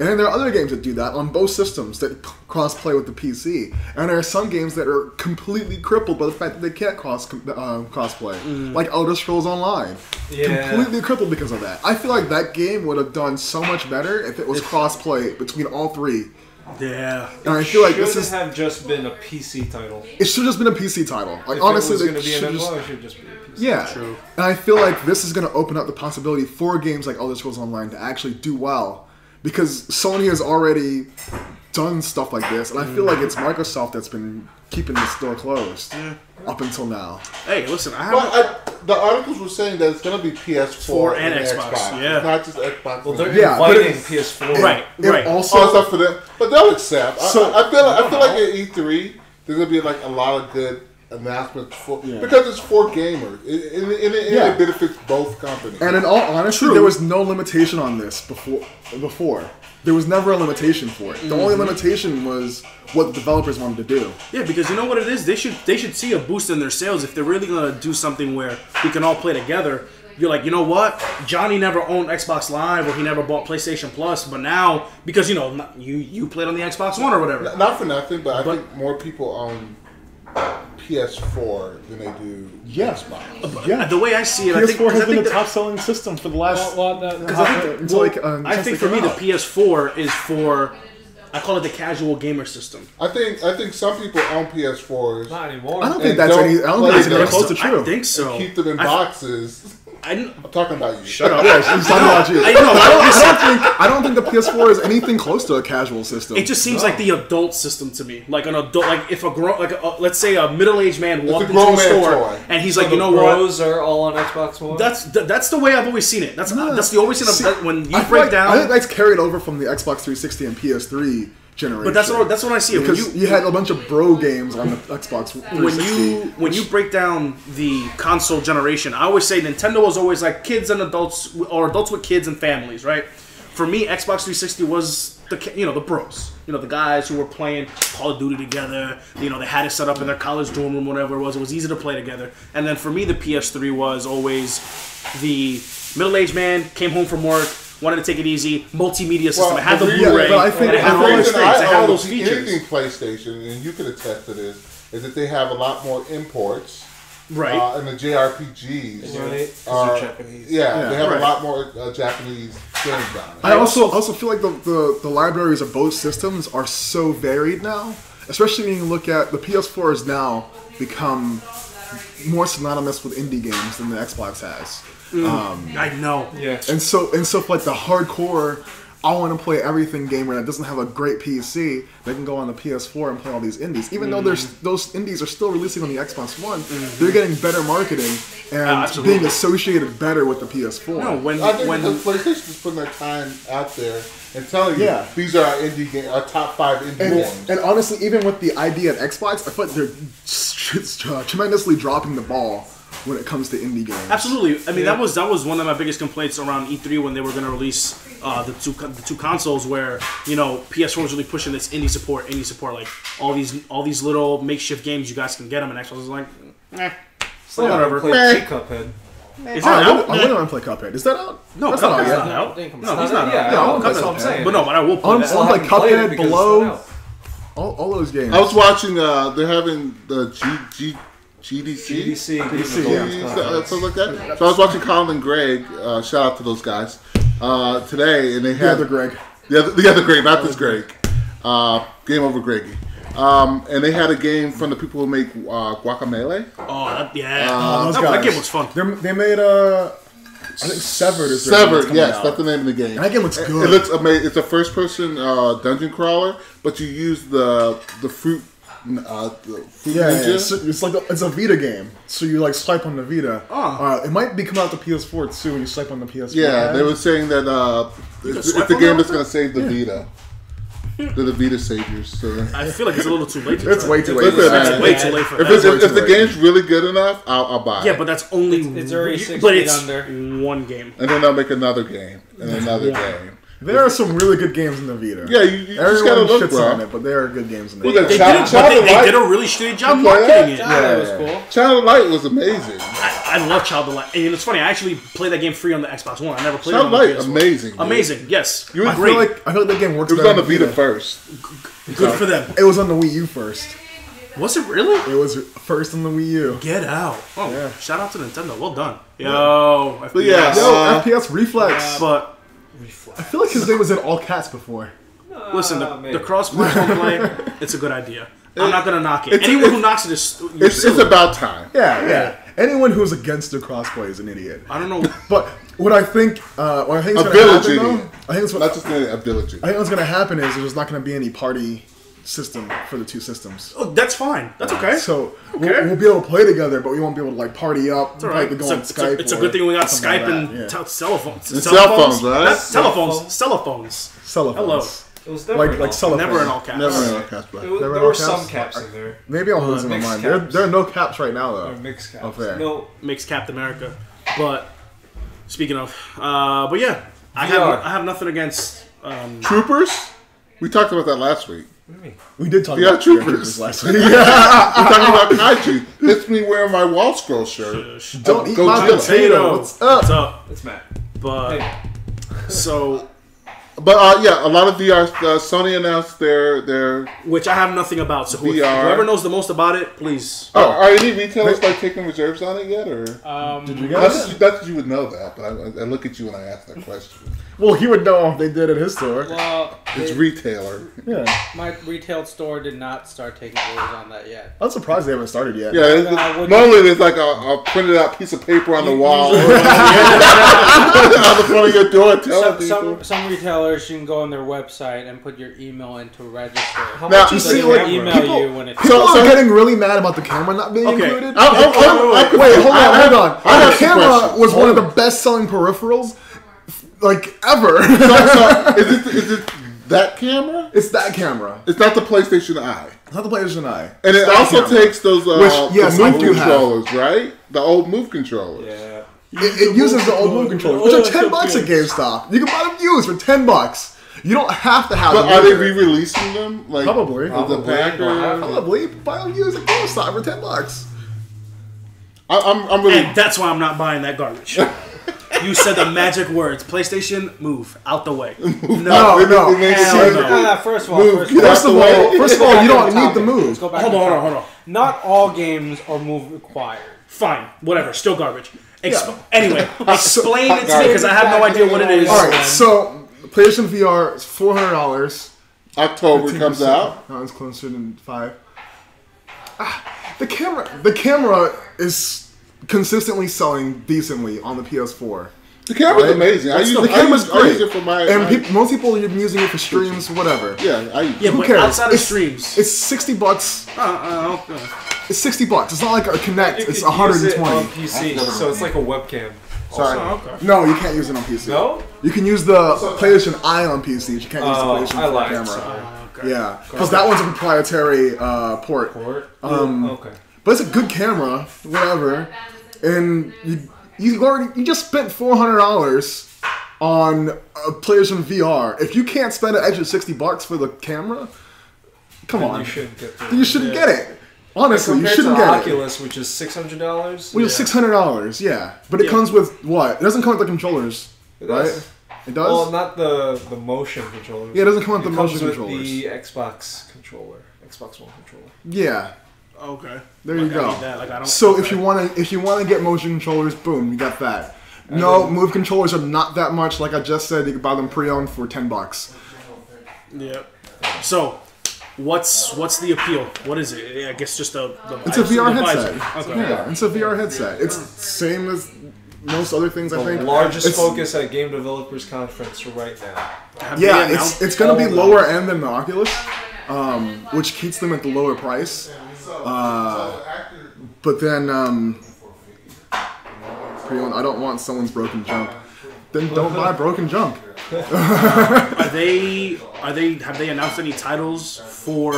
And there are other games that do that on both systems that cross-play with the PC. And there are some games that are completely crippled by the fact that they can't cross-play. Like Elder Scrolls Online. Yeah. Completely crippled because of that. I feel like that game would have done so much better if it was cross-play between all three. Yeah. And I feel like Should this is... have just been a PC title. It should have just been a PC title. Like, If honestly, it was they going to be should an just... MMO, it should just be a PC. Yeah, True. and I feel like this is going to open up the possibility for games like Elder Scrolls Online to actually do well, because Sony has already done stuff like this, and I feel like it's Microsoft that's been keeping this door closed up until now. Hey, listen, The articles were saying that it's going to be PS4 and Xbox. Yeah. It's not just Xbox. Well, they're but inviting it's- PS4. Right. It also, Oh, it's up for them, but they'll accept. So- I feel like at E3 there's gonna be like a lot of good announcements because it's for gamers. It benefits both companies. and in all honesty, there was no limitation on this before. There was never a limitation for it. The only limitation was what the developers wanted to do. Yeah, because you know what it is? They should see a boost in their sales if they're really going to do something where we can all play together. You're like, you know what? Johnny never owned Xbox Live, or he never bought PlayStation Plus, but now, because, you know, you played on the Xbox One or whatever. Not for nothing, but I think more people own PS4 than they do Xbox. Yeah, The way I see it, PS4 has been the that- top-selling system for the last... I think for me the PS4 is for, I call it the casual gamer system. I think some people own PS4s. Not anymore. I don't think And that's don't any. I don't play think that's even them. close to true. I think so. And keep them in boxes. I'm talking about you. Shut up. Yeah, he's talking about you. I I don't think the PS4 is anything close to a casual system. It just seems like the adult system to me. Like an adult, like if let's say a middle-aged man walked a into a grown man store toy. and he's So like, you the know what? Bros are all on Xbox One. That's the way I've always seen it. That's the always seen See, when you I feel break like- down. I think that's carried over from the Xbox 360 and PS3 generation. But that's what I see. When because you had a bunch of bro games on the Xbox 360. when you break down the console generation, I always say Nintendo was always like kids and adults, or adults with kids and families, right? For me, Xbox 360 was the bros, the guys who were playing Call of Duty together. They had it set up in their college dorm room, whatever it was. It was easy to play together. And then for me, the PS3 was always the middle-aged man came home from work, wanted to take it easy, multimedia system. It had the Blu-ray, but I think- and it had all those things. It had all those Anything features. PlayStation, and you can attest to this, is that they have a lot more imports. Right. And the JRPGs Right. are Japanese. Yeah, they have right. a lot more Japanese games on it. I also feel like the libraries of both systems are so varied now. Especially when you look at the PS4 has now become more synonymous with indie games than the Xbox has. I know. Yeah. And so for like the hardcore, I want to play everything gamer that doesn't have a great PC, they can go on the PS4 and play all these indies. Even though those indies are still releasing on the Xbox One, they're getting better marketing and being associated better with the PS4. No, I think because PlayStation is putting their time out there and telling you these are our indie game, our top 5 indie games. And honestly, even with the idea of Xbox, I feel like they're tremendously dropping the ball when it comes to indie games. Absolutely. I mean, that was one of my biggest complaints around E3 when they were going to release the two consoles, where PS4 was really pushing this indie support, like all these little makeshift games you guys can get them, and Xbox was like, whatever. Play Cuphead. Is that out? I wouldn't want to play Cuphead. Is that out? No, that's not out Cuphead's yet. not out. No, he's not Yeah, out. that's what I'm saying. But no, but I will play I'm that. Still like haven't played it Cuphead, because it's Below, not out. all those games. I was watching. They're having the GDC. GDC, Something like that. So I was watching Colin and Greg. Shout out to those guys today, and they the had other Greg. the other Greg, not this Greg. Game over, Greggy. And they had a game from the people who make Guacamelee. Oh, Those that guys. game was fun. They made I think Severed is their game Severed, coming yes, out. that's the name of the game. And that game looks It good. looks amazing. It's a first-person dungeon crawler, but you use the fruit. The fruit ninja. It's like it's a Vita game. So you like swipe on the Vita. It might be coming out to PS4 too when you swipe on the PS4. Yeah, they were saying that it's swipe the on game that that's going to save the Vita. They're the Vita saviors. So. I feel like it's a little too late. It's way too late. Listen, It's man, way too late for if, that. if the game's really good enough, I'll buy it. Yeah, but that's only It's already 6 but feet it's under. one game. And then they'll make another game and another game. There are some really good games in the Vita. Yeah, you just gotta look, shits on bro. it, but there are good games in the Look Vita. at They did a really shitty job You play marketing it. That was cool. Child of Light was amazing. I love Child of Light. And it's funny, I actually played that game free on the Xbox One. I never played Child it of on Light, the PS4. amazing. Dude. Amazing, yes. You I agree. feel like that game works It was better on the Vita first. Good for them. It was on the Wii U first. Was it really? It was first on the Wii U. Get out. Oh, Yeah. shout out to Nintendo. Well done. Yo, FPS. But yeah, Yo, FPS Reflex. But I feel like his name was in all caps before. listen, maybe. the cross-platform play, it's a good idea. I'm not going to knock it. it's- Anyone it's- who knocks it is... It's about time. Yeah. Anyone who's against the crossplay is an idiot. I don't know. But what I think is A going to village happen, idiot. though, I think Not just a village. I think what's going to happen is there's not going to be any party system for the two systems. Oh, that's fine. That's okay. So Okay. we'll be able to play together, but we won't be able to like party up. It's all right. Like, go It's on a, Skype. it's a good thing we got something Skype like and that, yeah. cell phones. And cell phones, right? Not telephones. Telephones. Celophones. Hello. It was never Like cellophane. Never in all caps. Never in a cast There play. was- Never there all were caps? some caps in there. Maybe I'm losing my mixed mind. caps. There are no caps right now though. Or mixed caps. Oh, fair. No, Makes Captain America. But speaking of, but yeah, I VR. have nothing against. Troopers? We talked about that last week. We did talk Yeah, about Troopers. last week. We talked about Kaiju. It's me wearing my wall scroll shirt. Don't eat Go my Jill. potato. What's up? What's up? it's Matt. But Hey. so, But yeah, a lot of VR. Sony announced their. which I have nothing about. So VR. whoever knows the most about it, please. Are any retailers like taking reserves on it yet, or? Did you Not guys? that you would know that, but I look at you when I ask that question. Well, he would know if they did at his store. Well, It's retailer. Yeah. my retail store did not start taking orders on that yet. I'm surprised they haven't started yet. Yeah, normally there's like a printed out piece of paper on the wall on the front of your door telling people. Some retailers, you can go on their website and put your email in to register. How Now, much you is see, the like, camera? Email people- you when it's People So- are getting really mad about the camera not being Okay. included. I Wait, hold on. I have The some camera questions. was one of the best-selling peripherals, like ever. So is it that camera? It's that camera. It's not the PlayStation Eye. It's not the PlayStation Eye. And it It's that also camera. takes those Which, yes, the I move do have. controllers, right? The old move controllers. Yeah. It uses the old move controllers, which are $10 at GameStop. You can buy them used for $10. You don't have to have But them. are they either. re-releasing them? Like Probably. as a pack or? Probably buy them used at GameStop for $10. I'm really. And that's why I'm not buying that garbage. You said the magic words. PlayStation, move out the way. No, It makes See, sense. First of all, Move, first get of all, First of Out the way. all, first of all, you don't need the move. Let's go back Hold to on, the hold on, topic. hold on. Not all games are move required. Fine, whatever. Still garbage. Yeah. Anyway, explain it to me because I have no idea what it is. All right, so PlayStation VR is $400. October comes out. No, it's closer than $5. The camera is consistently selling decently on the PS4. The camera's Right? amazing. I use, The I camera's use, I use great. it for my. And most people are using it for streams, whatever. yeah, I use Yeah, it. but cares? outside of It's- streams. It's $60. Okay. It's $60. It's not like a Kinect. You It's could use it 120. on PC, so it's like a webcam. Sorry. Oh, okay. No, you can't use it on PC. No? You can use the PlayStation Eye on PC. But you can't use the Oh, PlayStation I 4 lied. camera. Sorry. Okay. Yeah, because that one's a proprietary port. Port? Okay. But it's a good camera, whatever. And you just spent $400 on a PlayStation VR. If you can't spend an extra $60 for the camera, come Then on, you shouldn't get the. then you shouldn't get it. Honestly, you Compared shouldn't to get it. Oculus, which is $600. Which is $600, yeah. But it comes with what? It doesn't come with the controllers, It right? does. It does. Well, not the motion controllers. Yeah, it doesn't come with the comes motion with controllers. the Xbox controller, Xbox One controller. Yeah, Okay. there you Like, I go. need that. Like, I don't, So okay. if you wanna get motion controllers, boom, you got that. No, move controllers are not that much. Like I just said, you can buy them pre-owned for $10. Yep. So, what's the appeal? What is it? I guess just the It's a VR the headset. visor. Okay. Yeah, it's a VR headset. It's same as most other things. I The think. largest It's- focus at Game Developers Conference right now. Have they Yeah, announced it's gonna be all the- lower end than the Oculus, which keeps them at the lower price. But then pre-owned. I don't want someone's broken junk. Then don't buy broken junk. Have they announced any titles for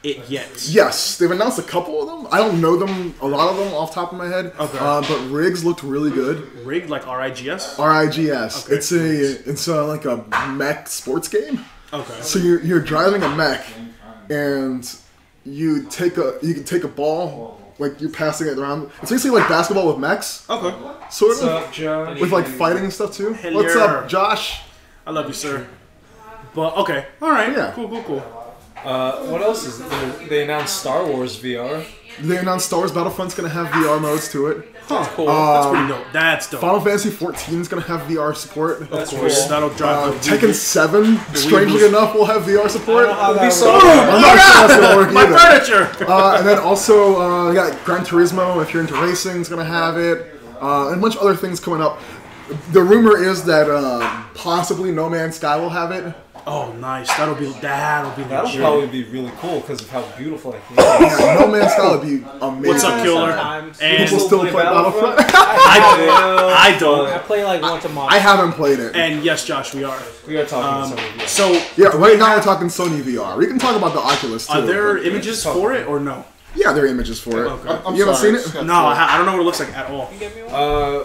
it yet. Yes, they've announced a couple of them. I don't know them, a lot of them off the top of my head. Okay. But Riggs looked really good. Rig like RIGS. RIGS. Okay. It's like a mech sports game. Okay. So you're driving a mech, and you can take a ball, like you're passing it around. It's basically like basketball with mechs, Okay. sort What's of, up, Josh? with like fighting and stuff too. Hell What's yeah. up, Josh? I love you, sir. But okay, all right. Yeah. Cool. What else is there? They announced Star Wars VR. They announced Star Wars Battlefront's gonna have VR modes to it. Huh. Cool. That's pretty dope. That's dope. Final Fantasy 14 is gonna have VR support. Of course, cool. that'll drive. Tekken 7, strangely enough, will have VR support. how that Ubisoft. works. I'm not sure that's gonna work My either. furniture. And then also, we got Gran Turismo, if you're into racing, is going to have it. And a bunch of other things coming up. The rumor is that possibly No Man's Sky will have it. Oh, nice. That'll be That'll legit. probably be really cool because of how beautiful I think. Yeah, No Man's Sky would be amazing. What's up, Killer? Sometimes. And People still play Battlefront? I don't. I play like once a month. I haven't played it. And yes, Josh, we are. We are talking to somebody. So, Yeah, right now we're talking Sony VR. We can talk about the Oculus too. are there images for it or no? Yeah, there are images for it. Okay. I'm You haven't sorry, seen I it? just got No, to- I don't know what it looks like at all.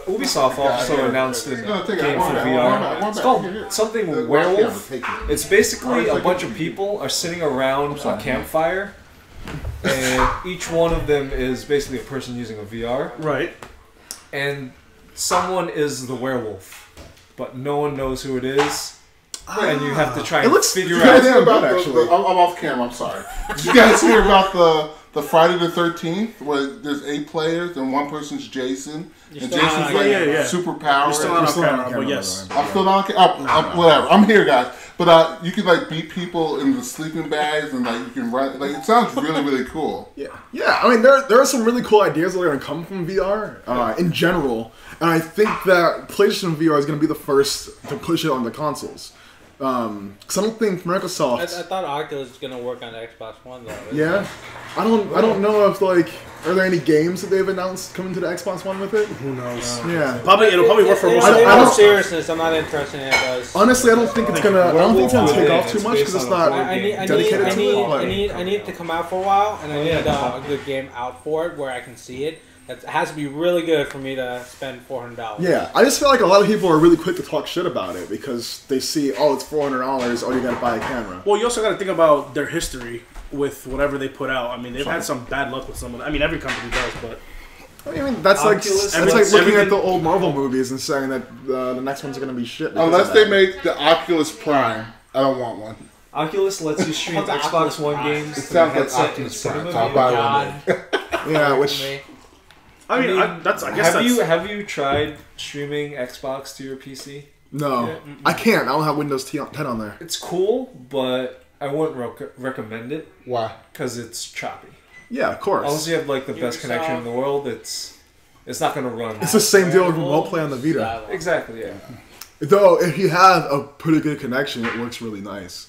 Ubisoft also announced a No, take it. game One for back, VR. one back, one It's back. called Here, here. something Watch camera, Werewolf. take it. It's basically a Alright, bunch of people are sitting around a campfire, and each one of them is basically a person using a VR, Right. and someone is the werewolf, but no one knows who it is, and you have to try It and looks figure You guys out. hear about good, actually. I'm off camera. I'm sorry. Did you guys hear about the Friday the 13th where there's 8 players and one person's Jason and still Jason's on- like yeah. super powered. You're still on still on camera, camera, but yes. by the way. I'm still on camera. Whatever. I'm here, guys. But you can like beat people in the sleeping bags and like you can run. Like it sounds really really cool. Yeah. I mean, there are some really cool ideas that are going to come from VR in general, and I think that PlayStation VR is going to be the first to push it on the consoles. Because I don't think Microsoft. I thought Oculus was gonna work on the Xbox One though. Yeah, I don't know if like are there any games that they've announced coming to the Xbox One with it? Who knows? Yeah. It'll probably work for In most I all don't- seriousness, I'm not interested in it. Guys. Honestly, I don't think it's gonna. I don't think it's gonna take off too It's much because based it's on a not I need dedicated to it. I need it to come out for a while, and I need a good game out for it where I can see it. It has to be really good for me to spend $400. Yeah, I just feel like a lot of people are really quick to talk shit about it because they see, oh, it's $400. Oh, you gotta buy a camera. Well, you also got to think about their history with whatever they put out. I mean, they've had some bad luck with some of them. I mean, every company does, but I mean, that's like Oculus, that's like looking at everything- the old Marvel movies and saying that the next ones are gonna be shit. because Unless of they that. make the Oculus Prime, I don't want one. Oculus lets you stream What's Xbox Oculus One Prime? games. It to sounds the like headset Oculus and Prime. cinema. So I'll buy God. one. Yeah, which I mean, I guess Have you tried streaming Xbox to your PC? no, Yeah. I can't. I don't have Windows 10 on there. It's cool, but I wouldn't recommend it Why? because it's choppy. Yeah, of course. Unless you have like the best Ubisoft. connection in the world, it's not gonna run. It's the same deal with remote play on the Vita. Exactly, yeah. Though, if you have a pretty good connection, it works really nice.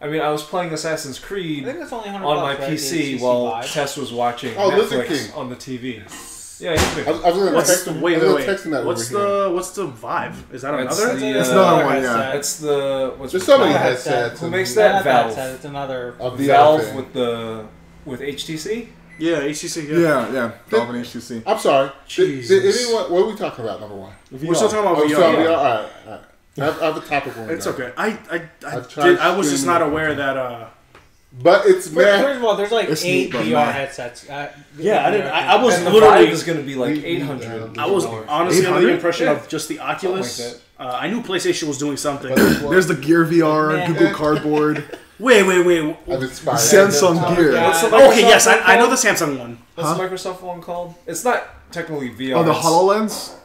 I mean, I was playing Assassin's I Creed think it's only $100 on my right? PC The while Vive. Tess was watching Oh, Lizard Netflix King. on the TV. Yeah, he's been. I was gonna What's text him. wait? I was gonna text him that What's over here. what's the Vive? Is that That's another? the, It's another one, headset. yeah. It's the what's There's it so many called? headsets. Who and- makes Yeah, that? not Valve. headset, it's another. of the Valve thing. with HTC. Yeah, HTC. Yeah. Valve and HTC. I'm sorry. Did Jesus. anyone? What are we talking about? Number one. We're still talking about Oh, VR. so VR. All right. I have a topic for you. It's okay. I've tried I was just not streaming. aware that. But it's First man. of all, there's like It's 8 neat, but VR man. headsets. Yeah, I didn't. I was And the literally. Vive is going to be like $800. I was honestly under the 800? impression Yeah. of just the Oculus. Something I knew PlayStation was doing something. There's the Gear VR, Yeah. Google Cardboard, Wait. I've inspired. Samsung Gear. Yeah. What's the Okay, Microsoft yes, one I know called? the Samsung one. What's the Microsoft one called? It's not technically VR. Oh, the it's HoloLens?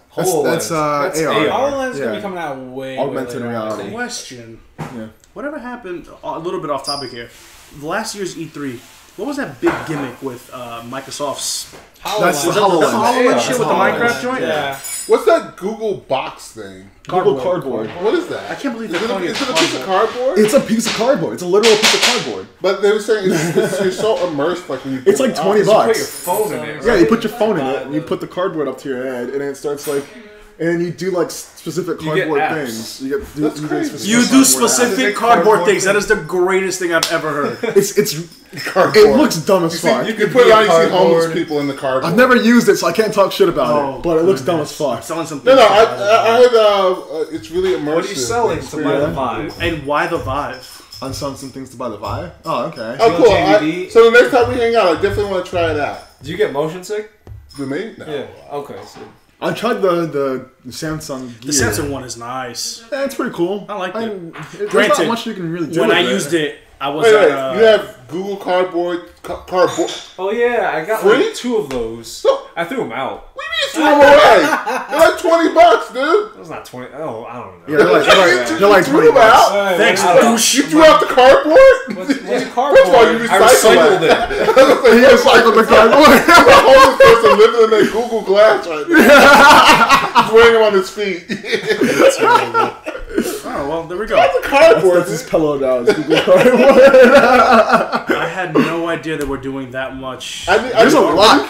That's That's AR. AR. HoloLens is gonna Yeah. be coming out way Augmented way later. reality. Question: Yeah. Whatever happened? A little bit off topic here. Last year's E3. What was that big gimmick with Microsoft's That's the HoloLens. HoloLens. the HoloLens Yeah, shit with the HoloLens. Minecraft joint? Yeah. What's that Google Box thing? Google Cardboard. What is that? I can't believe Is they're it a, calling it is it a piece of cardboard. cardboard? It's a piece of cardboard. It's a literal piece of cardboard. But they were saying you're so immersed, like when you. It's like 20 You put your bucks. phone in it. Yeah, you put your phone in it and you put the cardboard up to your head and it starts like and then you do like specific cardboard apps. things. You get That's crazy. You do cardboard specific apps. cardboard things. That is the greatest thing I've ever heard. apps. It's Cardboard. it looks dumb as fuck. You can put it on. You see homeless people in the cardboard. I've never used it, so I can't talk shit about Oh, it. But it looks dumb goodness. as fuck. Selling some No, things. I heard it's really immersive. What are you selling to buy the Yeah. Vive? And why the Vive? I'm selling some things to buy the Vive. Oh, okay. Oh, cool. JVD? So the next time we hang out, I definitely want to try it out. Do you get motion sick? Do me? No. Yeah. Okay. So I tried the Samsung The Gear. Samsung one is nice. Yeah, it's pretty cool. I liked it. There's Granted, not much you can really do When with I it. used it, I was Wait, at you have Google Cardboard. Cardboard. Oh yeah, I got Free? like 2 of those. So- I threw them out. What do you mean threw them away? They're like $20, dude. That was not 20. Oh, I don't know. Yeah, they're like You 20 threw them bucks. out. Alright, Thanks, I don't know. douche. You threw out the cardboard? What's First cardboard? of all, you I recycled recycled it. it. He recycled the cardboard. A homeless person living in that Google Glass right now. He's wearing them on his feet. Oh, well, there we go. That's a cardboard. That's his pillow now. It's Google cardboard. I had no idea they were doing that much. There's a lot,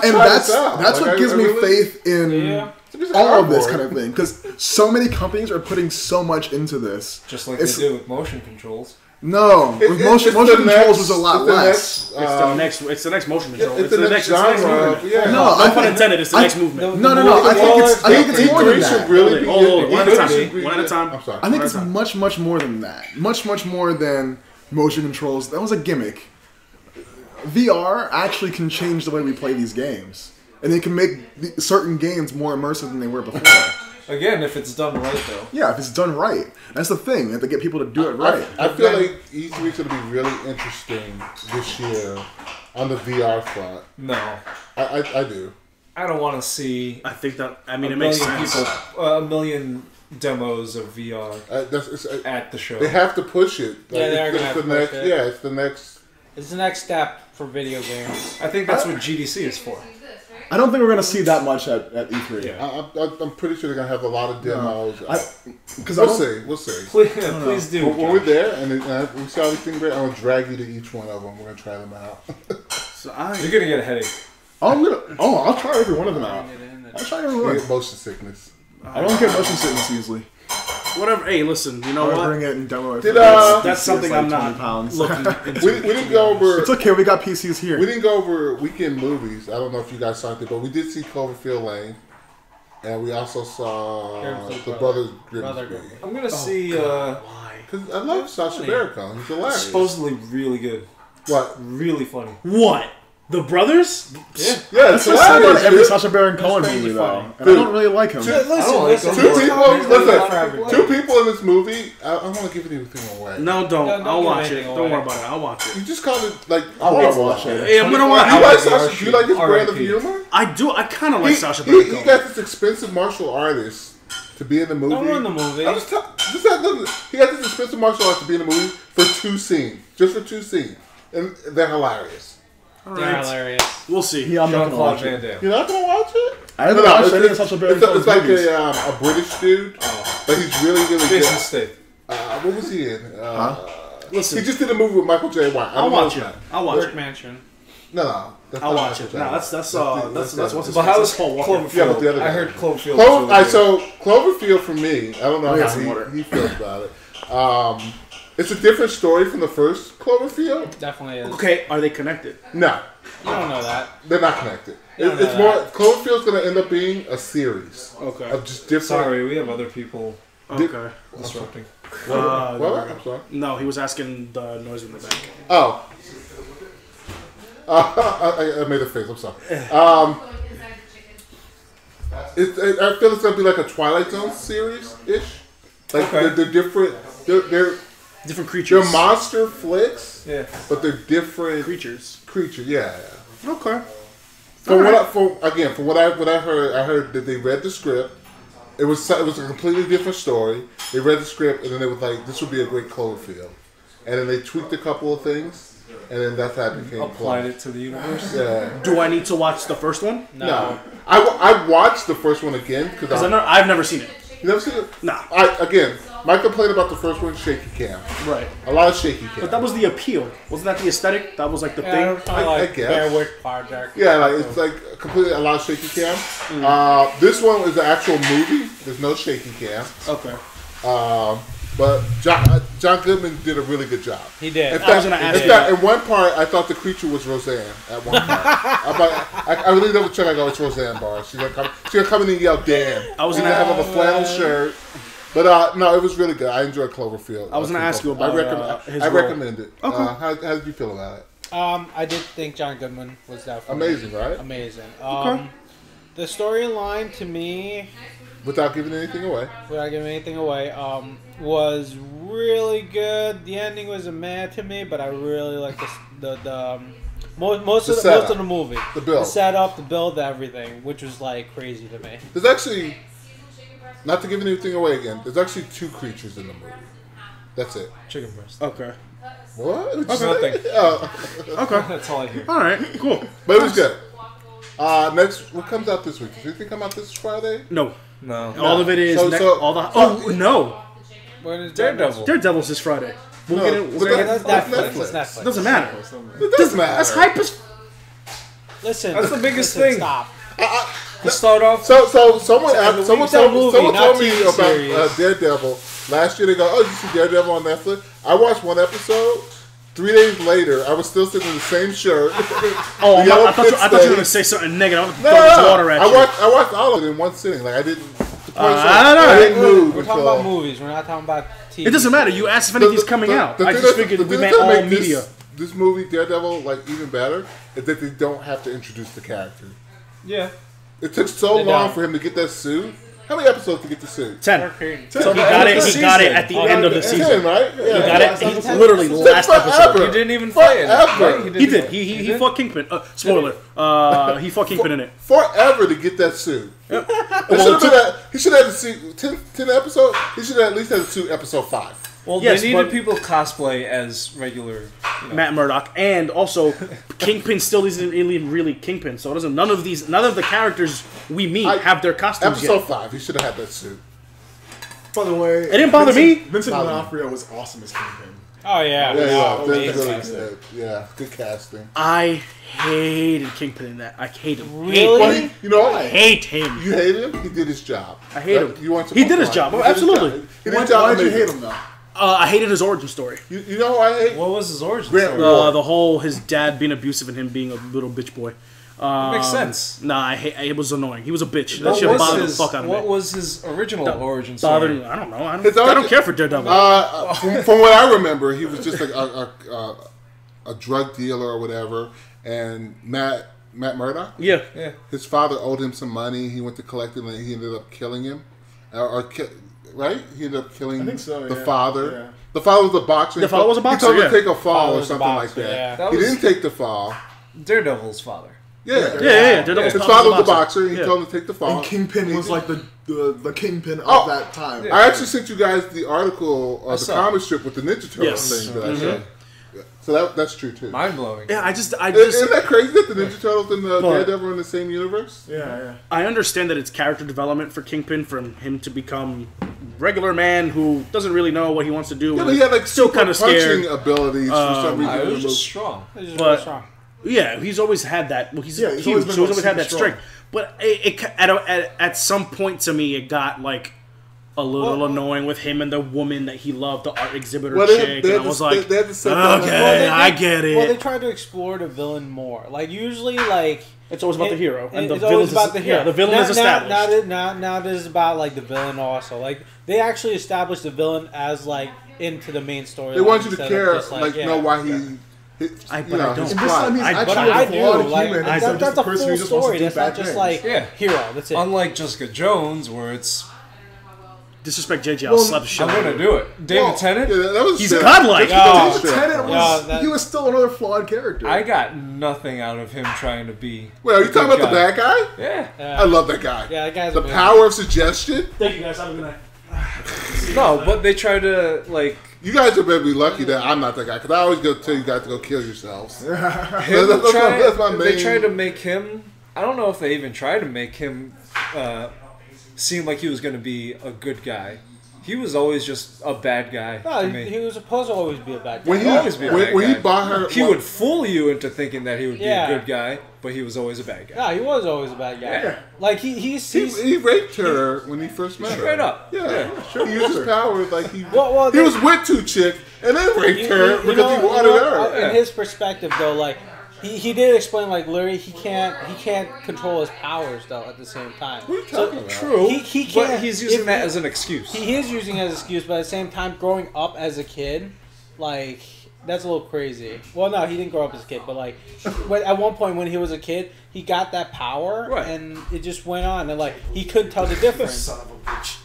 and that's Like, what gives me faith in Yeah. all of this kind of thing, because so many companies are putting so much into this. Just like It's- they do with motion controls. No, with motion controls was a lot less. It's the next motion control. It's the next genre. movement. Yeah. No, No I pun think intended. It's the next movement. no. I think it's more than that. Really Hold on, be one at a time. One at a time. I'm sorry. I think it's much more than that. Much more than motion controls. That was a gimmick. VR actually can change the way we play these games, and they can make certain games more immersive than they were before. Again, if it's done right, though. Yeah, if it's done right. That's the thing. You have to get people to do it right. I feel like E3 is going to be really interesting this year on the VR front. No. I do. I don't want to see I think that. I a mean, it makes million sense. people, a million demos of VR They at the show. have to push it. Yeah, they are it's gonna have the to next. push it. Yeah, it's the next. It's the next step for video games. I think that's what GDC is for. I don't think we're gonna see that much at E3. Yeah. I'm pretty sure they're going to have a lot of demos. Because We'll see. We'll see. Please do. When we're there and we see everything great, I'm going to drag you to each one of them. We're going to try them out. So You're gonna get a headache. I'll try every one of them out. I'll try every You one. get motion sickness. I don't get motion sickness easily. whatever. Hey, listen. You know I what? bring it and demo it. Did, That's something like I'm 20 not pounds. looking into. We didn't go over. It's okay. We got PCs here. We didn't go over weekend movies. I don't know if you guys saw it, but we did see Cloverfield Lane, and we also saw Grimsby the Brothers. Brothers Brother Grimsby. I'm gonna see. Why? Because I love Sacha Baron Cohen. He's hilarious. Supposedly really good. What? Really funny. What? The brothers? Yeah. Yeah, it's That's what I said about hilarious. every dude. Sacha Baron Cohen crazy movie, funny. though. And I don't really like him. I don't like them. Two people. Listen, Two people in this movie. I don't want to give anything away. No, don't. Don't I'll give watch it. anything Don't away. worry about it. I'll watch it. You just called it like. I want to watch it. Hey, I'm gonna watch You it. like Sacha? Do you like his brand of R.I.P. humor? I do. I kind of like He- Sacha Baron he Cohen. got this expensive martial artist to be in the movie. Don't ruin the movie. I was he got this expensive martial artist to be in the movie for 2 scenes, just for 2 scenes, and they're hilarious. All They're right. hilarious. We'll see. Yeah, I'm not gonna Jean-Claude watch Van it. Damme. You're not gonna watch it? I haven't watched any of Sacha Baron It's Cohen's like movies. a British dude, but he's really Jason good. Statham. What was he in? Listen, He just did a movie with Michael J. White. I I'll don't know watch his it. name. I'll watch Work it. Mansion. No, that's I'll not watch Michael it. J. No, White. that's what's his But face. how That's is Paul Walker. Cloverfield? Yeah, but the other I guy. heard Cloverfield. Clover, was really so Cloverfield for me, I don't know Let me get how some water. he feels about it. It's a different story from the first Cloverfield. Definitely is. Okay, are they connected? No, You don't know that. they're not connected. You don't It's know more that. Cloverfield's going to end up being a series Okay. of just different. Sorry, we have other people Okay. disrupting. What? Uh, I'm sorry. no, he was asking the noise in the back. Oh. I made a face. I'm sorry. I feel it's going to be like a Twilight Zone series ish. Like Okay. they're different. They're Different creatures. monster flicks, Yeah. but they're different creatures. creatures. Yeah. Okay. From what I heard that they read the script. It was a completely different story. They read the script and then they was like, "This would be a great Cloverfield," and then they tweaked a couple of things, and then that's how it became Applied Cloverfield. it to the universe. Yeah. Do I need to watch the first one? No. I watched the first one again Because because I've never seen it. You never seen it? Nah. Again, my complaint about the first one, shaky cam. Right. A lot of shaky cam. But that was the appeal. Wasn't that the aesthetic? That was like the thing. I guess. Bear Wick Project. Yeah, like it's like completely a lot of shaky cam. This one is the actual movie. There's no shaky cam. Okay. But John Goodman did a really good job. He did. In fact, that. in one part, I thought the creature was Roseanne. At one part, I really double check. I go, it's Roseanne Barr. She's gonna come in and yell, "Dan!" I was gonna have on a flannel shirt. But no, it was really good. I enjoyed Cloverfield. I was gonna ask you about his I role. recommend it. Okay. How did you feel about it? I did think John Goodman was definitely Amazing, right? Amazing. Okay. The storyline to me, Without giving anything away. without giving anything away, was really good. The ending was a meh to me, but I really like most of the movie. The build. The setup, the build, everything, which was like crazy to me. There's actually, not to give anything away again, there's actually 2 creatures in the movie. That's it. Chicken breast. Okay. What? Nothing. Okay. That's all I hear. All right. Cool. But it was good. Next, what comes out this week? Does anything come out this Friday? No. No. All of it is all the. Oh no. When is Daredevil. Daredevil's this Friday. We'll No, get it. but That's Netflix. It's Netflix. Doesn't matter. It doesn't matter. That's hype as. Listen, That's the biggest listen, thing. Stop. To start off, So someone told me TV about series. Daredevil last year. They go, "Oh, you see Daredevil on Netflix?" I watched one episode. 3 days later, I was still sitting in the same shirt. Oh, I thought you were going to say something negative. I was No, throwing water at you. I watched all of it in one sitting. Like I didn't. I didn't move. We're talking about movies. We're not talking about TV. It doesn't matter. You asked if anything's coming out. I just figured we meant all media. This movie, Daredevil, like even better, is that they don't have to introduce the character. yeah. It took so They long don't. for him to get that suit. How many episodes to get the suit? 10. 13. So he got it. He got it at the end of the 10, season. right? Yeah. He got it. He Yeah. literally last episode. He didn't even fight in it. Forever. Right? He did. He fought Kingpin. Spoiler. He fought Kingpin in it. Forever to get that suit. He should have the suit. 10 episodes. He should have at least had the suit episode 5. Well, Yes, they needed but- people cosplay as regular. Matt Murdock, and also Kingpin still isn't really Kingpin. So it doesn't. None of the characters we meet have their costumes Episode yet. 5. He should have had that suit. By the way, It didn't bother me. Vincent Bother me. D'Onofrio was awesome as Kingpin. Oh yeah. Yeah, No, that's amazing. really good. Yeah, good casting. I hated Kingpin in that. I hate him. Really? Well, you know I what? hate him. You hate him? He did his job. I hate him. You want to He did his job. He Oh, did his absolutely. job. He did Why his job did you amazing. hate him though? I hated his origin story. You know who I hate? What was his origin Grant story? Ward. The whole his dad being abusive and him being a little bitch boy. Makes sense. Nah, it was annoying. He was a bitch. That What shit was bothered the his- fuck out of What me. was his original origin Bothered story? me. I don't know. I His don't origin- care for Daredevil. From what I remember, he was just like a drug dealer or whatever. And Matt Murdock, Yeah. Yeah. his father owed him some money. He went to collect it, and he ended up killing him. Right? He ended up killing I think so, the yeah. father. Yeah. The father was a boxer. The father was a boxer, He told him yeah. to take a fall Father or was a something like boxer, that. yeah. That He was- didn't take the fall. Daredevil's father. Yeah. Yeah. Daredevil's His father father was a boxer. He Yeah. told him to take the fall. And Kingpin was like the Kingpin of Oh, that time. I actually sent you guys the article, the saw. comic strip with the Ninja Turtles Yes. thing that I said. So that's true too. Mind blowing. Yeah, I just Isn't that crazy that the Ninja Turtles and the But- Daredevil are in the same universe? Yeah. I understand that it's character development for Kingpin, from him to become regular man who doesn't really know what he wants to do. Yeah, but he had like still super kind of punching scared. abilities for some reason. I in the was movie. just strong. It's just But- really strong. Yeah, he's always had that. Well, he's Yeah, he's huge, always been, so he's like, always had that super strength. But at some point to me, it got like a little annoying with him and the woman that he loved, the art exhibitor Well, chick. they And had I was to- like, they had to set that up. okay, I get it. Well, they tried to explore the villain more. Like usually, like It's always about the hero, and the it's villain always is about the hero. Yeah, the villain is established. Now this is about like the villain also. Like they actually established the villain as like into the main story. They want you to care, know why he. I you know, don't. his And this plot. time he's I- actually But a I flawed do. Like human. that's instead of just a a person who full just wants story. to do That's bad not just things. like Yeah. hero. That's it. Unlike Jessica Jones, where it's Disrespect JJ, I'll slap the shit I'm out of gonna you. do it. David Well, Tennant. Yeah, that was He's shit. godlike. Just Oh. because he's Tennant shit. was Yeah, he was still another flawed character. I got nothing out of him trying to be. Wait, are you a talking good about the guy. bad guy? Yeah. I love that guy. Yeah, that guy's The amazing. power of suggestion. Thank you guys. Have a good night. No, but they try to like You guys are better be lucky that I'm not that guy, because I always go tell you guys to go kill yourselves. him That's my They main- try to make him. I don't know if they even try to make him seemed like he was going to be a good guy. He was always just a bad guy No, to me. he was supposed to always be a bad guy. When he always be a bad when he guy. bought her, He would fool you into thinking that he would Yeah. be a good guy, but he was always a bad guy. No, he was always a bad guy. Yeah. Like he's he raped her when he first met her. Straight up. Yeah, sure. He used his powers like he. Well, he was with two chicks and then raped her because he wanted her. In his perspective, though, like he did explain, like literally, he can't control his powers though at the same time. What are you talking about? True. He but can't. he's using that as an excuse. He is using it as an excuse, but at the same time, growing up as a kid, like that's a little crazy. Well, no, he didn't grow up as a kid, but like at one point when he was a kid, he got that power, Right. and it just went on, and like he couldn't tell the difference. Son of a bitch.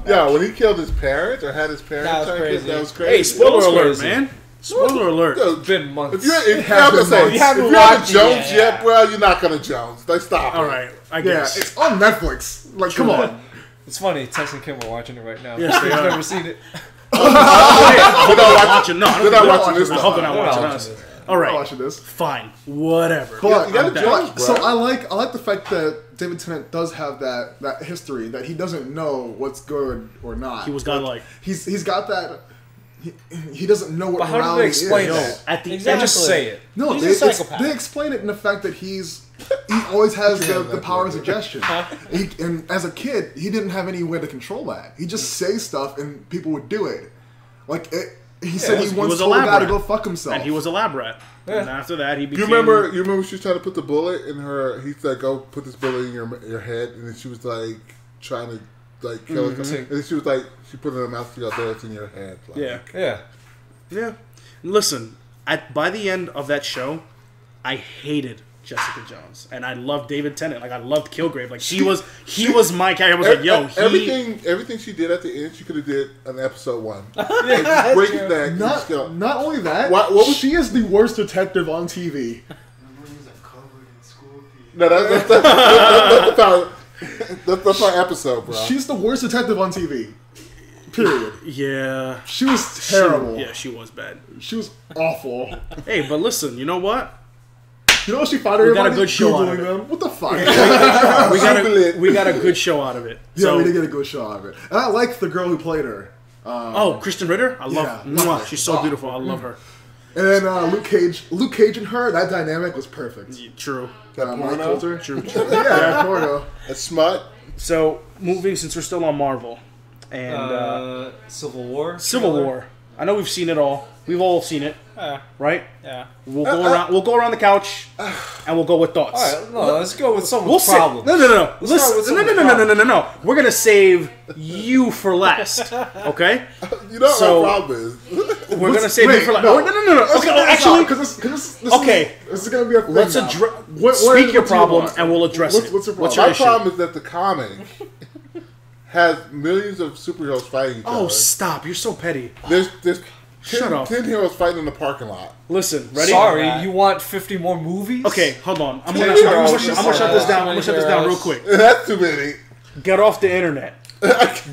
Yeah, when he killed his parents or had his parents, That was try to crazy. kill- that was Hey, crazy. spoiler alert, crazy. man. Spoiler alert. It's been months. If you're, if has I'm been gonna say, months. if You haven't you're not watched it Jones yet. yet, bro, you're not gonna Jones. Like, stop. All it. right, I Yeah, guess. it's on Netflix. Like, come on. It's funny, Tex and Kim are watching it right now. Yes, they They've are. never seen it. They're not watching. No, I don't They're think not watching this I stuff. hope they're not They're not watching watching us. this. All I'm right, watching this. fine, whatever. But, You gotta judge, bro. so I like the fact that David Tennant does have that history that he doesn't know what's good or not. He was godlike. He's got that. He doesn't know what But how do morality they explain is. that? At the Exactly. Just say it. No, He's they, a psychopath. they explain it in the fact that he always has the power of suggestion. And as a kid, he didn't have any way to control that. He just say stuff and people would do it. Like he said, he once was a told a lab guy to rat. go fuck himself. and he was a lab rat. Yeah. And after that, he You became. remember she was trying to put the bullet in her. He said, "Go put this bullet in your head," and then she was like trying to like kill herself. And then she was like, she put it in her mouth. She got there. It's in your head. Like, Yeah, Yeah. yeah. Listen, by the end of that show, I hated Jessica Jones, and I loved David Tennant. Like I loved Kilgrave. Like he was my character. I was like, yo, everything she did at the end, she could have did an episode 1. Yeah, break it down. Not only that, What was she is the worst detective on TV. No, that's our episode, bro. She's the worst detective on TV. Period. Yeah, She was terrible. She was bad. She was awful. Hey, but listen, you know what? You know what she fired We got everybody? a good show out of Googling it. them. What the fuck? We got a good show out of it. Yeah, So, we did get a good show out of it. And I like the girl who played her. oh, Kristen Ritter, I love. Yeah. Mwah, she's so beautiful. I love her. And then Luke Cage and her, that dynamic was perfect. True. Mike porno? Coulter. True. Yeah, porno. A smut. So moving, since we're still on Marvel, and Civil War. Civil War. I know we've seen it all. We've all seen it, right? Yeah. We'll go around. We'll go around the couch, and we'll go with thoughts. All right, no, let's go with We'll someone's say problem. no. start with Listen, no. We're gonna save you for last. Okay? You know So- what my problem is? We're gonna save you wait, for last. no. No. Okay, actually, because this Okay. is gonna be a thing let's now. address. What Speak your do you problem, want? and we'll address it. What's your What's problem? your My issue? problem is that the comic has millions of superheroes fighting each Oh, other. stop! You're so petty. There's Shut up. 10 heroes fighting in the parking lot. Listen, ready? Sorry, you want 50 more movies? Okay, hold on. I'm Yeah, gonna shut this down. I'm gonna shut this down real quick. That's too many. Get off the internet.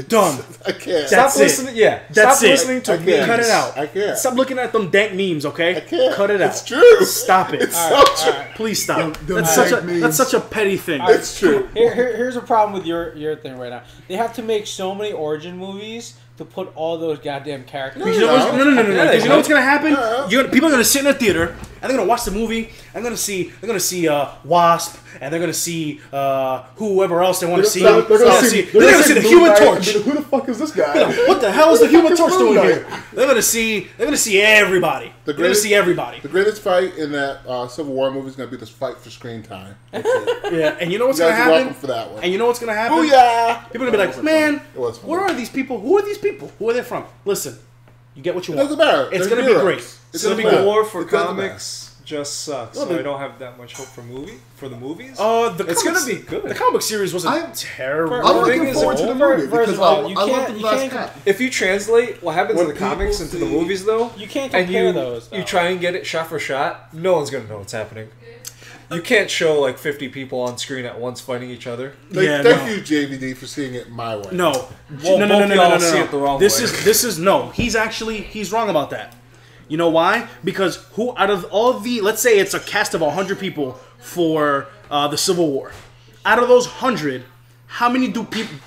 Done. I can't. That's Stop it. listening. Yeah, That's stop it. listening to I me. can't. Cut it out. I can't. Stop looking at them dank memes, okay? I can't. Cut it out. It's true. Stop it. It's so true. Please stop. Them That's dank such a memes. that's such a petty thing. It's true. Here's a problem with your thing right now. They have to make so many origin movies to put all those goddamn characters. You know what's, no. Because you know what's gonna happen? Uh-huh. People are gonna sit in a theater and they're gonna watch the movie. And they're gonna see Wasp, and they're gonna see whoever else they want to see. They're gonna see the Human Torch. Who the fuck is this guy? What the hell is the Human Torch doing Moon here? They're gonna see everybody. They're gonna see everybody. The greatest fight in that Civil War movie is going to be this fight for screen time. That's it. Yeah, and you know what's You gonna guys are welcome happen? for that one. And you know what's gonna happen? Booyah! People are gonna be like, man, It was fun. what are these people? Who are these people? Who are they from? Listen, you get what you It want. doesn't matter. It's They're gonna be heroes. great. It's It's gonna gonna be be good. Civil War for It doesn't comics just sucks. So I don't have that much hope for the movies. It's gonna be good. The comic book series wasn't I'm- terrible. I'm The looking thing is, forward to the first movie of because all, you I love can't- the you last can't- cat. If you translate what happens When in the comics people into the see- movies, though, You can't and compare you those, though. you try and get it shot for shot, no one's gonna know what's happening. You can't show like 50 people on screen at once fighting each other. Yeah, Thank no. you, JVD, for seeing it my way. No, Well, no, both y'all see it the wrong This way. is no. He's wrong about that. You know why? Because who out of all the, let's say it's a cast of 100 people for the Civil War, out of those 100, how many do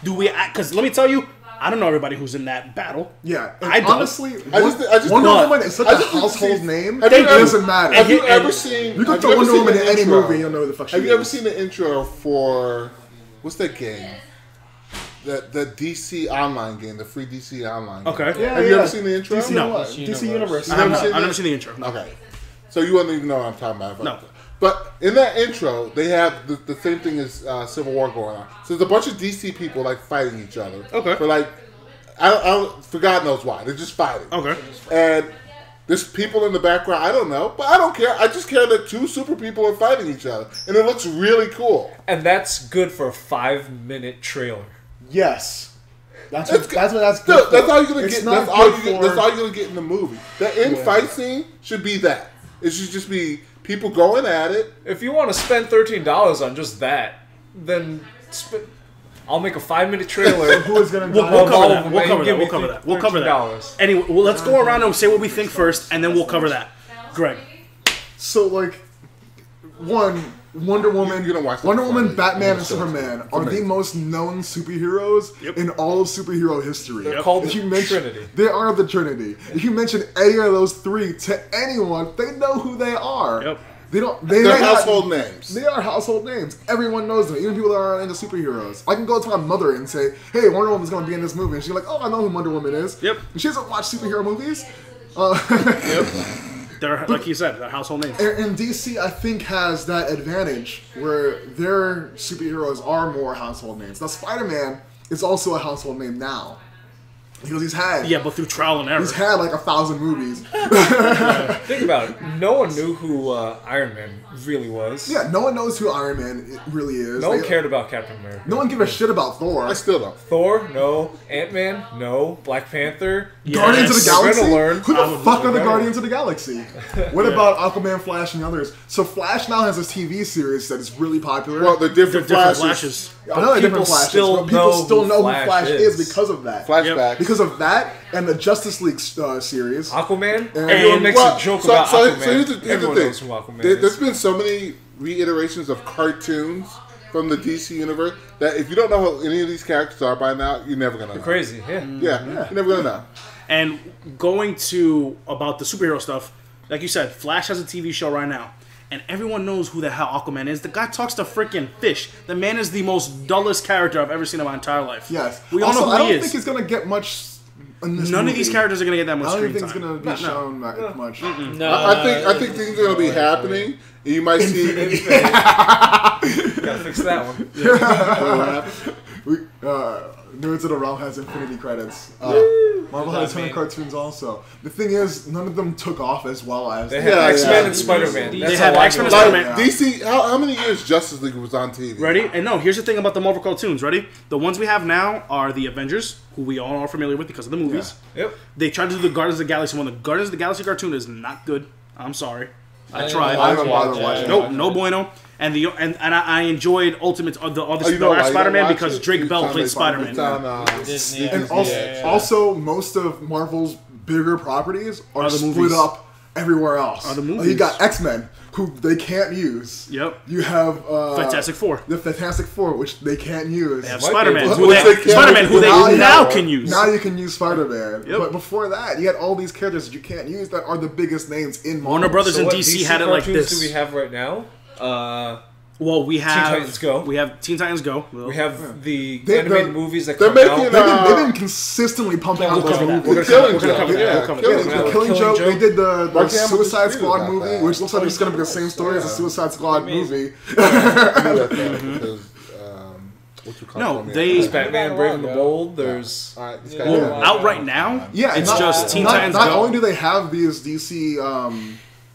we? Because let me tell you, I don't know everybody who's in that battle. Yeah, and I don't. honestly, I just Wonder know- Woman is such I a just didn't household see- name. Have It you ever- doesn't matter. Have you ever seen? You can have throw you ever Wonder seen Woman the in any intro? movie, you'll know who the fuck she Have you ever is. seen the intro for what's that game? The DC Online game, the free DC Online game. Okay. Yeah, Have you ever seen the intro? DC, No. DC Universe. I've never seen the intro. No. Okay. So you wouldn't even know what I'm talking about. No. But in that intro, they have the same thing as Civil War going on. So there's a bunch of DC people like fighting each other. Okay. For like, I don't, for God knows why. They're just fighting. Okay. And there's people in the background. I don't know, but I don't care. I just care that two super people are fighting each other, and it looks really cool. And that's good for a 5-minute trailer. Yes. That's It's what that's No, good for. that's all you're gonna It's get. not That's all good you get. for- That's all you're gonna get in the movie. That end fight scene should be that. It should just be people going at it. If you want to spend $13 on just that, then I'll make a 5-minute trailer. Who is gonna We'll die? cover all that. of We'll them, cover and that. give We'll me cover that. We'll cover that. $13. Anyway, well, let's go around and say what we think first, and then we'll cover that. Greg. So like, Wonder Woman, You're gonna watch that Wonder before Woman, you- Batman, and you Superman it's are the amazing. most known superheroes Yep. in all of superhero history. They're called If the you mention, Trinity. They are the Trinity. If you mention any of those three to anyone, they know who they are. Yep. They don't. They They're may not- household names. They are household names. Everyone knows them, even people that aren't into superheroes. I can go to my mother and say, "Hey, Wonder Woman's going to be in this movie," and she's like, "Oh, I know who Wonder Woman is." Yep. And she doesn't watch superhero movies. Yep. They're like you said, they're household names. And DC, I think, has that advantage where their superheroes are more household names. Now, Spider-Man is also a household name now because he's had But through trial and error. he's had like 1,000 movies. Think about it. No one knew who Iron Man really was. Yeah, no one knows who Iron Man really is. No one They- cared about Captain America. No one give a shit about Thor. I still don't. Thor, no. Ant-Man, no. Black Panther, Guardians of the Yes. Galaxy? We're gonna learn. Who the fuck are the Okay. Guardians of the Galaxy? What about Aquaman, Flash, and others? So Flash now has this TV series that is really popular. Well, the They're different different flashes. flashes. I know they're different people Flashes, still but people know still who know who Flash Flash is is. because of that. Flashbacks. Because of that and the Justice League series. Aquaman. And- Everyone makes a joke about Aquaman. So here's the Everyone thing. knows who Aquaman There's is. been so many reiterations of cartoons from the DC universe that if you don't know who any of these characters are by now, you're never gonna know. Crazy, yeah. Yeah, you're never gonna know. And going to about the superhero stuff, like you said, Flash has a TV show right now. And everyone knows who the hell Aquaman is. The guy talks to freaking fish. The man is the most dullest character I've ever seen in my entire life. Yes. We all Also, know I who he don't think is. he's gonna get much. In this None movie. of these characters are going to get that much I don't screen think it's time. gonna be shown that much. No, I think things are gonna be happening. And you might see. Gotta fix that one. We, Nerds of the Realm has Infinity credits. Marvel had a ton of cartoons also. The thing is, none of them took off as well as They had Yeah, X-Men yeah. and Spider-Man. They That's had how I X-Men know and it. Spider-Man. Like DC, how many years Justice League was on TV? Ready? And no, here's the thing about the Marvel cartoons. Ready? The ones we have now are the Avengers, who we all are familiar with because of the movies. Yep. They tried to do the Guardians of the Galaxy one. The Guardians of the Galaxy cartoon is not good. I'm sorry. I tried. I haven't bothered watching. Nope, no bueno. And I enjoyed Ultimate the Oh, you know why last you Spider-Man don't watch because it? Drake It's Bell on- played it's on- Spider-Man. it's on, Disney. And also, most of Marvel's bigger properties are Are the split movies. up everywhere else. Are the Like, you movies. got X-Men, who they can't use. Yep. You have Fantastic Four. the Fantastic Four, which they can't use. They have Might Spider-Man, be. who Which they they, can. Spider-Man, who Now they you now have- can use. Now you can use Spider-Man. Yep. But before that, you had all these characters that you can't use that are the biggest names in Marvel. Warner Brothers So and what DC had it like cartoons this. do we have right now? Well, we have Titans Go. We have Teen Titans Go. We have the They- animated they're- movies that they're come making, out. They've been consistently pumping out We'll those cover that. movies. We're Killing gonna cover Joke. that. Yeah, We'll cover Yeah, that. the Yeah. Killing Joke. They did the Mark Hamill Suicide disputed Squad about movie, that. which looks like it's going to be the same story as the Suicide Squad movie. No, they Batman, Brave and the Bold. There's Alright, this guy. well, out right now. Yeah, it's not, just Teen not, Titans Not Go. only do they have these DC,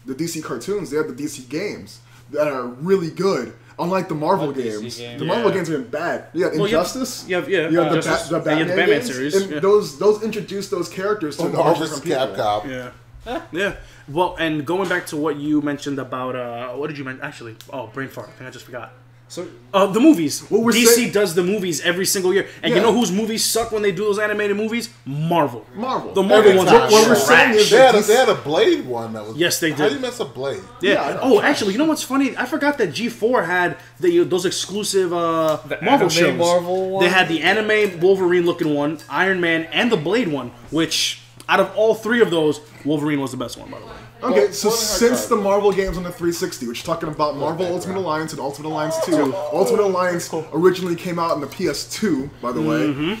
the DC cartoons, they have the DC games that are really good. Unlike the Marvel What DC games, game? the Marvel Yeah. games have been bad. Yeah, Well, Injustice. You have the You have the Justice- the and you have Batman, Batman games, series. and yeah. those introduced those characters to a bunch of Marvel's different people. Capcom. Yeah. Yeah. Well, and going back to what you mentioned about what did you mention? Actually, brain fart. I think I just forgot. So The movies. What we're DC saying- does the movies every single year. And Yeah. you know whose movies suck when they do those animated movies? Marvel. Marvel. The Marvel Every ones time. are What we're saying trash. is They that had a Blade one that was. Yes, they How do did. you mess up Blade? Yeah. Yeah, I know. Oh, actually, you know what's funny? I forgot that G4 had those exclusive Marvel anime shows. Marvel one? They had the anime Wolverine-looking one, Iron Man, and the Blade one. Which, out of all three of those, Wolverine was the best one, by the way. Okay, Well, so what are since hard the Marvel games on the 360, which talking about Marvel Ultimate Alliance and Ultimate Alliance 2, Ultimate Alliance originally came out in the PS2, by the way.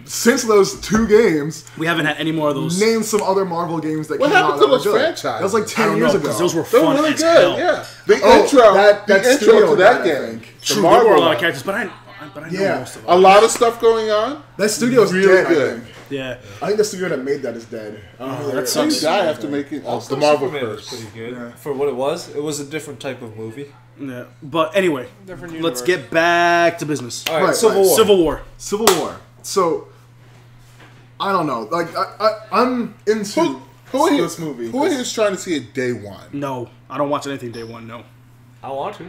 Since those two games, We haven't had any more of those. name some other Marvel games that What came out happened to that were those good. franchises? That was like I 10 don't years know, ago. because those were They were fun really as good. hell. Yeah. The Oh, intro. that the intro studio to that did, I game. think. The True, there were a Marvel lot of one. characters, but I know Yeah. most of A them. lot of stuff going on. That studio's Really dead, good. I think. Yeah. I think the studio that made that is dead. that Some sucks. guy after making the Also Marvel Superman was first. pretty good Yeah. for what it was. It was a different type of movie. Yeah. But anyway, Different let's universe. get back to business. All right, Right, Civil right. War. Civil War. Civil War. So, I don't know. Like, I'm into this movie. Who here is trying to see it day one? No, I don't watch anything day one. No. I want to.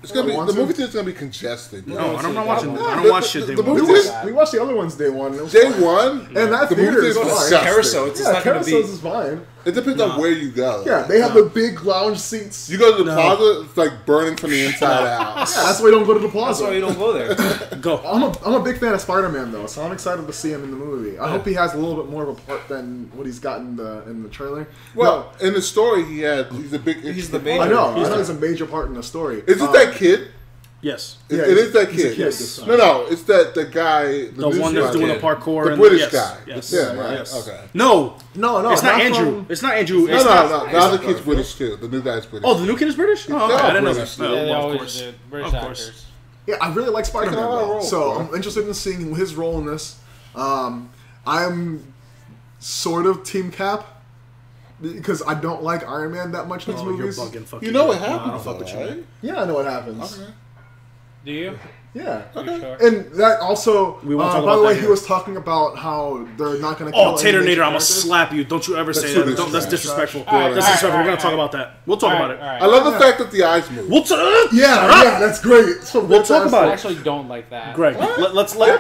It's gonna be want the to? movie theater's gonna be congested. No, I'm not watching. one. I don't watch shit day The one. movie We theater- watched, we watched the other ones day one. And it was Day fine. one, And that the theater movie is theater's fine. disgusting. Carousel. It's Yeah, not going to be. Carousels is fine. It depends on where you go. Yeah, they have the big lounge seats. You go to the plaza, it's like burning from the inside out. Yeah, that's why you don't go to the That's plaza. why you don't go there. Go. I'm a big fan of Spider-Man though, so I'm excited to see him in the movie. I hope he has a little bit more of a part than what he's got in the trailer. Well, in the story, he's a big. He's the No, main. I know. I know he's a major part in the story. Is it that kid? Yes. It Yeah, is that he's a kid. kid this time. No, it's the guy. The one that's doing the parkour. The and British yes, guy. Yes. Yeah, right. Yes. Okay. No, No, it's not Andrew. from- It's not Andrew. No, It's no, not. no. The other kid's British too. The new guy's British. Oh, the new kid is British. Oh, okay. They're all I didn't know British, that. yeah. Oh, Yeah, they well, of always course. did. British Of course. actors. Yeah, I really like Spider-Man Fucking though, role, so bro. I'm interested in seeing his role in this. I'm sort of Team Cap because I don't like Iron Man that much in these Oh, you're movies. bugging. Fuck You know what No, I don't happens, fuck with you. right? Yeah, I know what happens. Okay. Do you? Yeah. You sure? And that also, We won't talk by about the way, that he here. was talking about how they're not going to kill Oh, Tater any major Nader, I'm gonna characters. slap you. Don't you ever say too that. Don't, that's disrespectful. disrespectful. All right, That's all disrespectful. right, We're gonna all talk right. about that. We'll talk about it. All right. I love the fact that the eyes move. We'll talk. Yeah, that's great. So We'll talk fantastic. about I it. actually don't like that. Greg, let's I like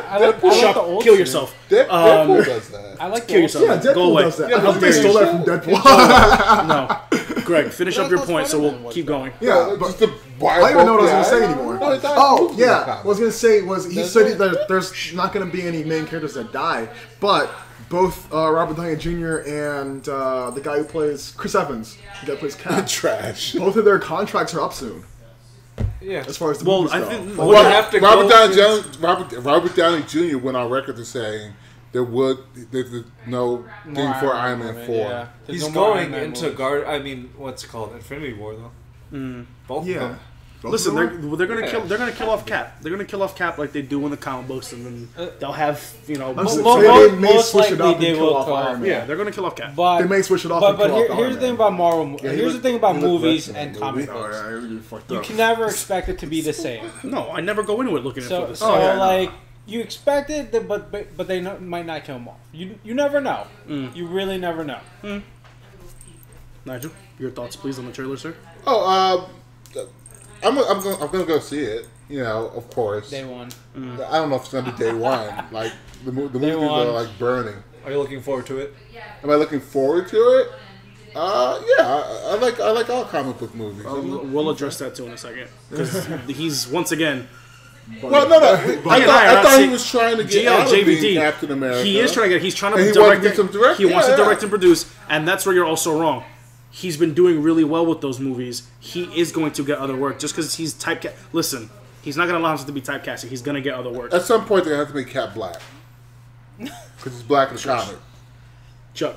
Shut the up. old Kill school. yourself. Deadpool does that. I like the Kill old yourself. Yeah, Go Deadpool away. does that. Yeah, I thought they but stole that from Deadpool. No, Greg, finish up your point, so we'll keep going. Yeah, but Just the I don't even know what I was going to say eye. anymore. No, it's not. Oh, It's not yeah. common. What I was going to say was he That's said it. that there's not going to be any main characters that die, but both Robert Downey Jr. and the guy who plays Chris Evans, the guy who plays Cap, Trash. both of their contracts are up soon Yeah. as far as the Well, movies I go. think Well, you have to Robert go Downey Robert Downey Jr. went on record to saying there's no thing for Iron Man 4. Yeah. There's He's no more going Iron Man into movies. what's it called? Infinity War though. Both of Yeah. them. Listen, they're gonna Yeah. kill. They're gonna kill off Cap. They're gonna kill off Cap like they do in the comic books, and then they'll have I'm most- so mo- they may most switch it likely up they and kill will off kill Iron off- Man. yeah, they're gonna kill off Cap. But They may switch it off But, and kill but off here's Iron the thing Man. about Marvel. Yeah, he Here's the looked- thing about he looked movies wretched in and that comic movie. books. You fucked You up. can never expect it to be the same. No, I never go into it looking So, for this. so yeah, no. like you expect it, but they might not kill him off. You never know. You really never know. Nigel, your thoughts, please, on the trailer, sir. Oh, I'm gonna go see it. You know, of course. Day one. I don't know if it's gonna be day one. Like the movies one. are like burning. Are you looking forward to it? Am I looking forward to it? Yeah, I like all comic book movies. We'll address that too in a second because he's once again. Well, no. I thought he seeing- was trying to get GL, out of being JVD. Captain America. He is trying to get. He's trying to And he direct. wants to do some direct- He wants to yeah, direct yeah. and produce, and that's where you're also wrong. He's been doing really well with those movies. He is going to get other work just because he's typecast. Listen, he's not going to allow himself to be typecasted. He's going to get other work. At some point, they're gonna have to make Cap black because he's black in the comic. Chuck.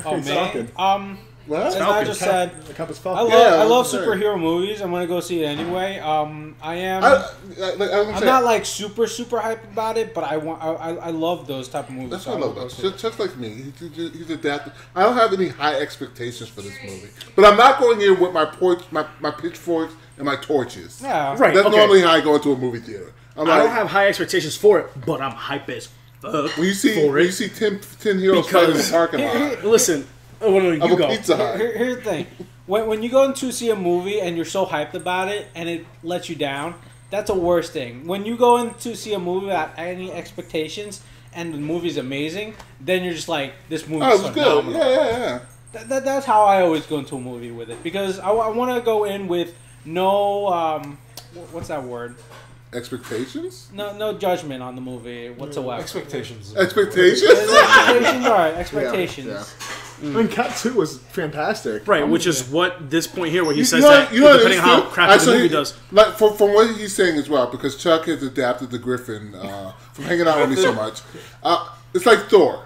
Oh He's man. talking. What? As I just said, The Cap is I Falcon. love sure. superhero movies. I'm gonna go see it anyway. I am. I'm I'm not like super hype about it, but I love those type of movies. That's so what I will love. go About. see it. Just like me, he's adapted. I don't have any high expectations for this movie, but I'm not going in with my pitchforks and my torches. Yeah. Right. That's okay. normally how I go into a movie theater. I'm I like, don't have high expectations for it, but I'm hype as fuck when you see for it. 10 heroes fighting in the Because- parking lot Listen, oh, no, of you a go. Pizza Hut. Here's the thing. when you go to see a movie and you're so hyped about it and it lets you down, that's a worse thing. When you go in to see a movie without any expectations and the movie's amazing, then you're just like, this movie's phenomenal. Good. Yeah. That's how I always go into a movie with it, because I want to go in with no what's that word? Expectations? No judgment on the movie whatsoever. Expectations. Expectations? Expectations, all right. Expectations. Yeah. I mean, Cat 2 was fantastic. Right, which is what this point here, where he says know, that you know, depending on how crappy the movie does. Like from what he's saying as well, because Chuck has adapted the Griffin from hanging out with me so much. It's like Thor.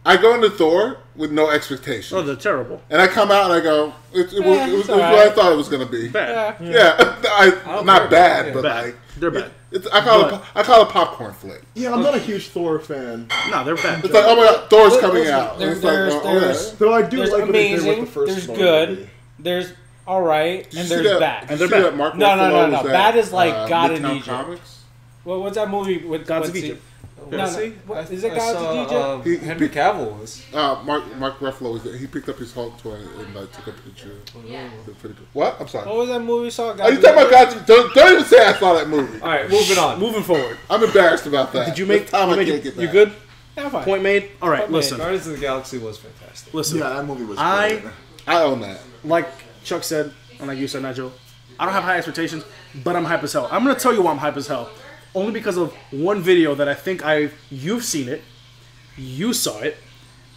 I go into Thor with no expectation. Oh, they're terrible. And I come out and I go, it was what right. I thought it was going to be. Bad. Yeah, not bad, but bad. like They're bad. I call it a popcorn flick. Yeah, I'm not a huge Thor fan. No, they're bad. It's like, oh my god, Thor's coming out. There's Though I do there's like what they did amazing, with the first there's Thor good, movie. there's alright, and there's bad. And they're bad. Mark No. Ruffalo was Bad is like at, God in Midtown Egypt. Comics. What's that movie with Gods of what's Egypt. No, is it Gods of Egypt? Henry Cavill was. Mark Ruffalo was there. He picked up his Hulk toy and took a picture. Pretty good. What? I'm sorry. What was that movie we saw? Are you talking about Gods? Don't even say I saw that movie. All right, moving on. Moving forward. I'm embarrassed about that. Did you make? This time You, I make can't it, get you that. good? Yeah, fine. Point made. All right, Point listen. Guardians of the Galaxy was fantastic. Listen. Yeah, that movie was I- great. I own that. Like Chuck said, and like you said, Nigel, I don't have high expectations, but I'm hype as hell. I'm gonna tell you why I'm hype as hell. Only because of one video that I think you've seen it, you saw it,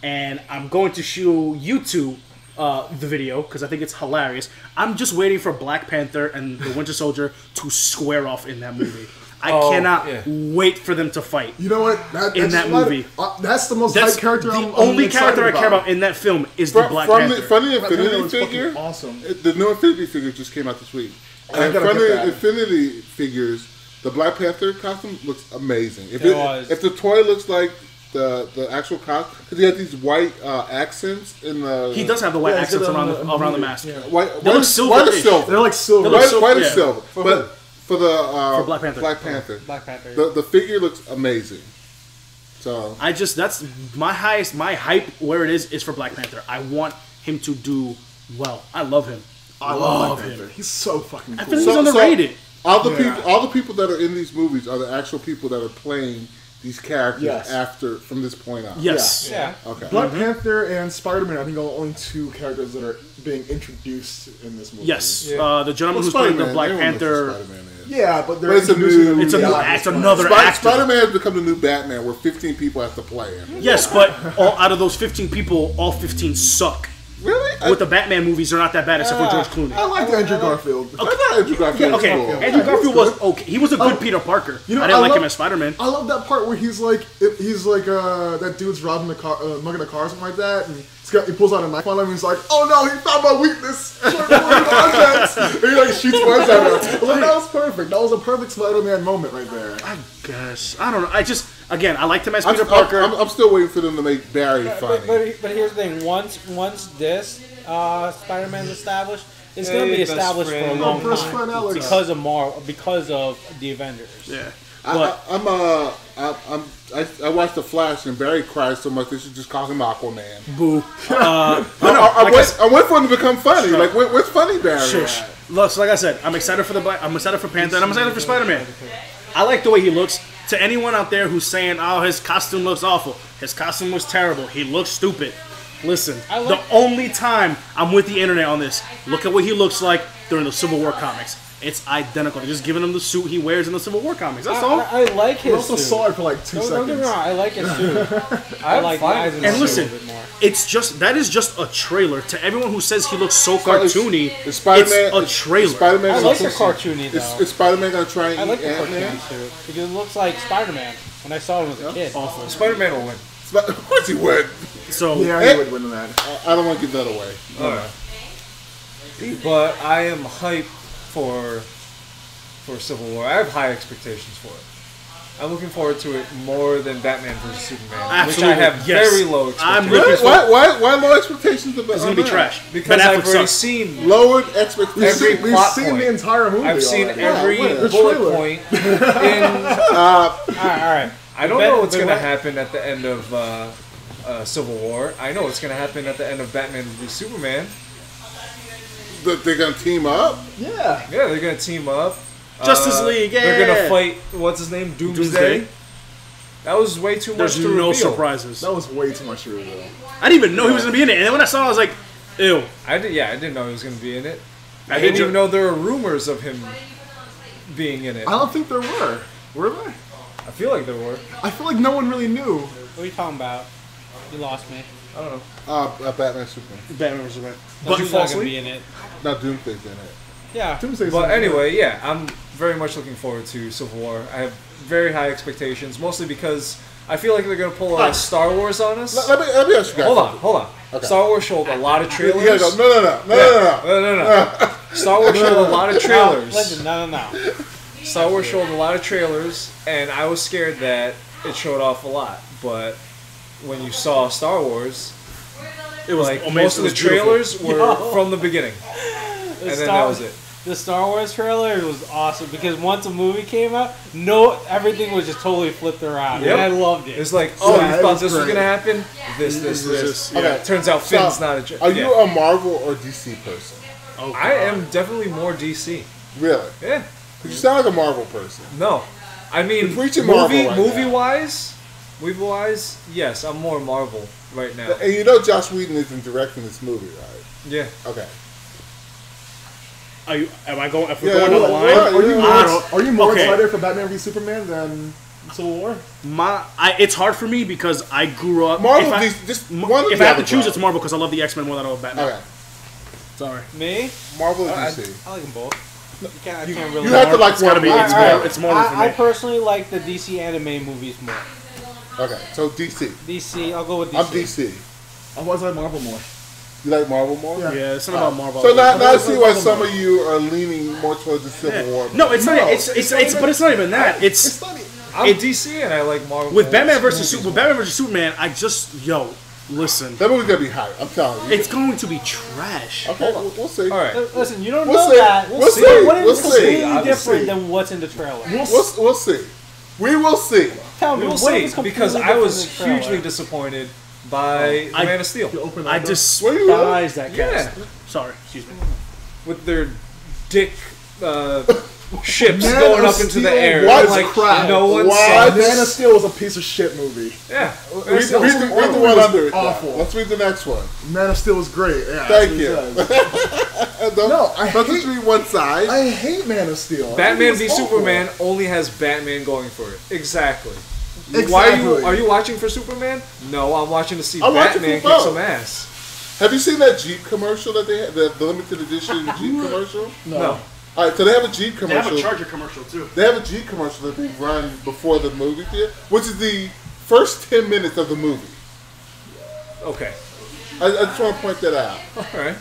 and I'm going to show you two the video because I think it's hilarious. I'm just waiting for Black Panther and the Winter Soldier to square off in that movie. I cannot wait for them to fight. You know what? In that movie. That's the most That's hype character the I'm only excited character I care about in that film is the Black Panther. From the Black Panther Infinity was figure, fucking awesome. the new Infinity figure just came out this week. I And gotta from get the that. Infinity figures, the Black Panther costume looks amazing. If It was. if the toy looks like the actual costume, because he had these white accents in the. He does have the white Yeah, accents it's around in the the mask. yeah. white They look is silver-ish. silver. They're like silver. They look silver. White is yeah. silver. But for the Black Panther. Black Panther, Black Panther. the figure looks amazing. So That's my hype where it is for Black Panther. I want him to do well. I love him. I love Black Panther. He's so fucking I cool. feel he's underrated. all the people that are in these movies are the actual people that are playing these characters Yes. from this point on. Yes. Yeah. Okay. Black Panther and Spider-Man, I think, are the only two characters that are being introduced in this movie. Yes. Yeah. The gentleman who's playing the Black everyone knows who Panther. Spider-Man is. Yeah, but they're But it's a introducing new- them It's to a the new audience. act, another actor. Spider-Man has become the new Batman, where 15 people have to play him. Yes, but out of those 15 people, all 15 suck. Really? With the Batman movies, they're not that bad except for George Clooney. I liked Andrew Garfield. I thought Andrew Garfield was Okay, cool. Andrew Garfield was okay. He was a good Peter Parker. You know, I didn't like love- him as Spider-Man. I love that part where he's like that dude's robbing the car, mugging a car, or something like that, and he pulls out a knife on him, and he's like, "Oh no, he found my weakness!" and he like shoots words at him. Like, that was perfect. That was a perfect Spider-Man moment right there. I guess. I don't know. Again, I liked him as I'm, Peter Parker. I'm still waiting for them to make Barry funny. But here's the thing. Once this Spider-Man's established, it's going to be Hey, best established for a friend. long Best time friend Alex. because of the Avengers. yeah. I watched The Flash and Barry cried so much they should just call him Aquaman. Boo. I went for him to become funny. Like, where's funny Barry? Shush. Look, so like I said, I'm excited for I'm excited for Panther, and I'm excited for Spider-Man. I like the way he looks. To anyone out there who's saying, "Oh, his costume looks awful," his costume was terrible. He looks stupid. Listen, the only time I'm with the internet on this, look at what he looks like during the Civil War comics. It's identical. They're just giving him the suit he wears in the Civil War comics. That's all. I like I his also suit. saw it for like 2 Don't seconds. get me wrong. I like his suit. I like the eyes in And his listen, suit a bit more. that is just a trailer. To everyone who says he looks so it's- cartoony, it's Spider-Man- it's a trailer. Spider-Man. I like the cartoony though. Is Spider-Man gonna try and I like eat the Ant-Man? cartoony suit because it looks like Spider-Man when I saw him as a kid. Awful. Spider-Man will win. Of course he would. So Yeah, he would win that. I don't want to give that away. But I am hyped for Civil War. I have high expectations for it. I'm looking forward to it more than Batman vs Superman, Absolutely, which I have yes. very low I'm expectations. looking Why low expectations about it's gonna be trash. Because Ben I've Affleck already sucks. seen Lowered expectations. Every We've plot seen point. the entire movie. I've seen already. every The bullet trailer. point in. All right. I don't know what's going to happen at the end of Civil War. I know what's going to happen at the end of Batman vs Superman. They're gonna team up. Yeah. Yeah, they're gonna team up. Justice League, yeah. They're gonna fight. What's his name? Doomsday. That was way too much There's to no reveal. surprises. That was way too much to reveal. I didn't even know he was gonna be in it, and then when I saw it, I was like, ew. I didn't know he was gonna be in it. I I didn't did even know there were rumors of him being in it. I don't think there were. Were there? I feel like there were. I feel like no one really knew. What are you talking about? You lost me. I don't know. Batman Superman. Batman vs. Superman. But you who's fall not gonna asleep? be in it? Not Doomsday's in it. Yeah. Doomsday's But in there. anyway, yeah, I'm very much looking forward to Civil War. I have very high expectations, mostly because I feel like they're gonna pull a Star Wars on us. Let me ask you guys. Hold on. Okay. Star Wars showed a lot of You trailers. gotta go. No. Star Wars showed a lot of trailers. Listen, no. Star Wars showed a lot of trailers, and I was scared that it showed off a lot. But when you saw Star Wars, It was like amazing. most of It the was beautiful. trailers were from the beginning, and then that was it. The Star Wars trailer was awesome because once a movie came out, everything was just totally flipped around, Yep. and I loved it. It's like, oh, Yeah, you it thought was this was great. gonna happen? This. Yeah. Okay. Turns out So, Finn's not a. Are you a Marvel or DC person? Oh, God. I am definitely more DC. Really? Yeah. Because you sound like a Marvel person. No, I mean You're preaching Marvel right movie now. wise, yes, I'm more Marvel right now. And you know Joss Whedon isn't directing this movie, right? Yeah. Okay. Am I going? If we're Yeah, going down the yeah, line, yeah. Are you more Okay. excited for Batman v Superman than Civil War? It's hard for me because I grew up. Marvel, if I, just one of if the I have to other choose, it's Marvel. Marvel because I love the X-Men more than I love Batman. Okay. Sorry. Me? Marvel or I- DC? I like them both. I can't really. You have to like It's gotta one be- more. it's more- it's Marvel for I me. personally like the DC anime movies more. Okay, so DC. DC, I'll go with DC. I'm DC. I was like Marvel more. You like Marvel more? Yeah. Yeah, it's not about Marvel. So now I see why some of you are leaning more towards the Civil War. No, it's not. No, It's but it's not even that. It's It's funny. I'm DC and I like Marvel. with Batman movies versus more. Superman. I just listen. That movie's gonna be hype. I'm telling you. It's going to be trash. Okay, we'll see. All right. Listen, you don't We'll know see. that. We'll see. What We'll is see. completely Obviously. different than what's in the trailer? We'll see. We will see. Tell me, We will what see is completely because I different was than the trailer? hugely disappointed by The Man of Steel I What despise are you really? that Yeah. cast. Sorry, excuse me. with their dick ships Man going of up into the Steel air. was Like crap. no one What? saw Man this. of Steel was a piece of shit movie. Yeah. Read the one under it. now. Awful. Let's read the next one. Man of Steel was great. Yeah, Thank that's you. what it says. No, I don't hate- just read one side. I hate Man of Steel. I think Batman it v was awful. Superman only has Batman going for it. Exactly. Exactly. Why are you watching for Superman? No, I'm watching to see I'm watching Batman for kick both. some ass. Have you seen that Jeep commercial that they had? The limited edition Jeep commercial? No. All right, so they have a Jeep They have commercial. a Charger commercial too. They have a Jeep commercial that they run before the movie theater, which is the first 10 minutes of the movie. Okay. I just want to point that out. All right.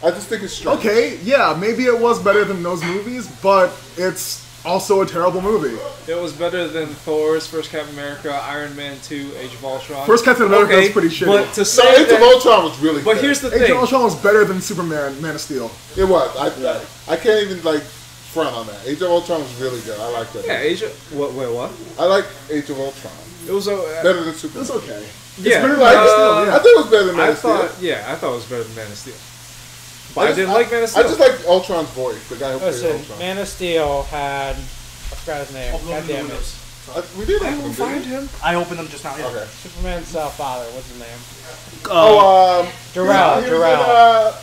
I just think it's strange. Okay, yeah, maybe it was better than those movies, but it's also a terrible movie. It was better than Thor's First Captain America, Iron Man 2, Age of Ultron. First Captain America was pretty shitty. But to So say Age of that, Ultron was really but good. here's the Age of thing. Ultron was better than Superman, Man of Steel. It was. I can't even like front on that. Age of Ultron was really good. I like that. Yeah, Age of... Wait, what? I like Age of Ultron. It was a... Better than It Superman. was okay. yeah. better than Man of Steel, I yeah. think it was better than Man I of Steel. thought it was better than Man of Steel. But I didn't like Man of I Steel. just like Ultron's voice, the guy who played Listen, Ultron. Man of Steel had. I forgot his name. God damn it. We did I have will him, find didn't him. I opened them just now. Yeah. we? Okay. Superman's father. What's his name? He was Jarrell.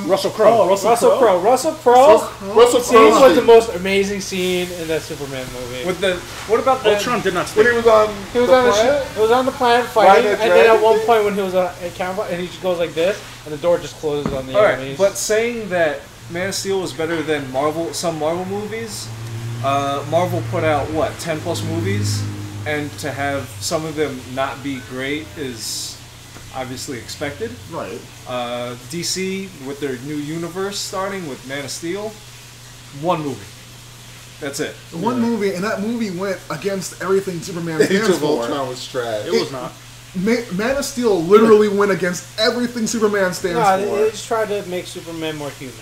Russell Crowe. Russell Crowe. Russell Crowe. Russell Scene Crowe. was the most amazing scene in that Superman movie. With the... What about the... Ultron did not When stay. he was on He was the on the planet? ship. It was on the planet Riding fighting, that and then at dragon one thing? point when he was at camp, and he just goes like this, and the door just closes on the Alright, enemies. but saying that Man of Steel was better than some Marvel movies, Marvel put out, 10 plus movies? And to have some of them not be great is obviously expected. Right. DC, with their new universe starting with Man of Steel, one movie. That's it. One movie, and that movie went against everything Superman Age stands of for. Ultron was trash. It was not. Man of Steel literally went against everything Superman stands no, they for. just tried to make Superman more human.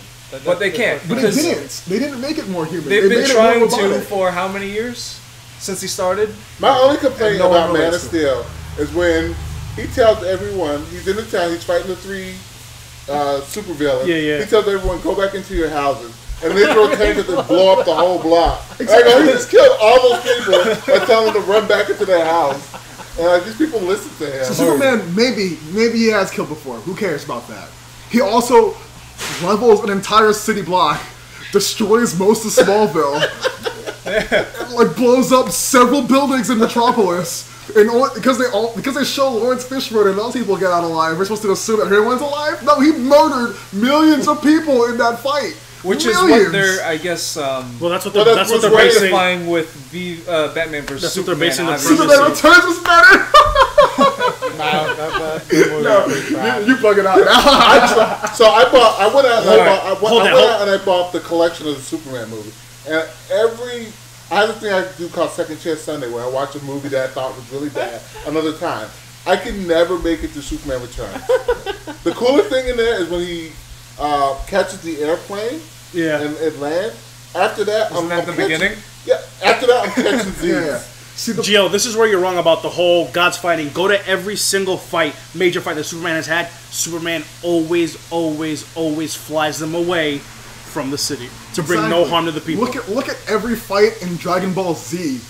But they can't, But because they didn't. They didn't make it more human. they've they been made trying it more to robotic. for how many years? Since he started? My only complaint And no one about Man of relates to Steel is when he tells everyone he's in the town, he's fighting the three supervillain. Yeah. He tells everyone, go back into your houses. And they throw tankers and blow up the whole block. Exactly. Like, he just killed all those people by telling them to run back into their house. And like, these people listen to him. So Superman, maybe he has killed before. Who cares about that? He also levels an entire city block, destroys most of Smallville, and, like, blows up several buildings in Metropolis. And because they show Lawrence Fishburne and those people get out alive, we're supposed to assume that everyone's alive. No, he murdered millions of people in that fight. Which millions. is what they're, I guess. Well, that's what they're basing. Identifying with Batman versus That's what Superman. they're basing the Superman Returns was better. No, you bugging out now. So I went out and I bought the collection of the Superman movie. And I have a thing I do called Second Chance Sunday, where I watch a movie that I thought was really bad another time. I can never make it to Superman Returns. The coolest thing in there is when he catches the airplane and it lands. After that, Isn't that the beginning? Yeah, after that, I'm catching Z's. Yeah. See, Gio, this is where you're wrong about the whole God's fighting. Go to every single major fight that Superman has had. Superman always flies them away from the city to bring no harm to the people. Look at every fight in Dragon Ball Z.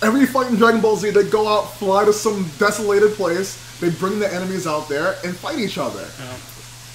Every fight in Dragon Ball Z, they go out, fly to some desolated place, they bring the enemies out there and fight each other. Yeah.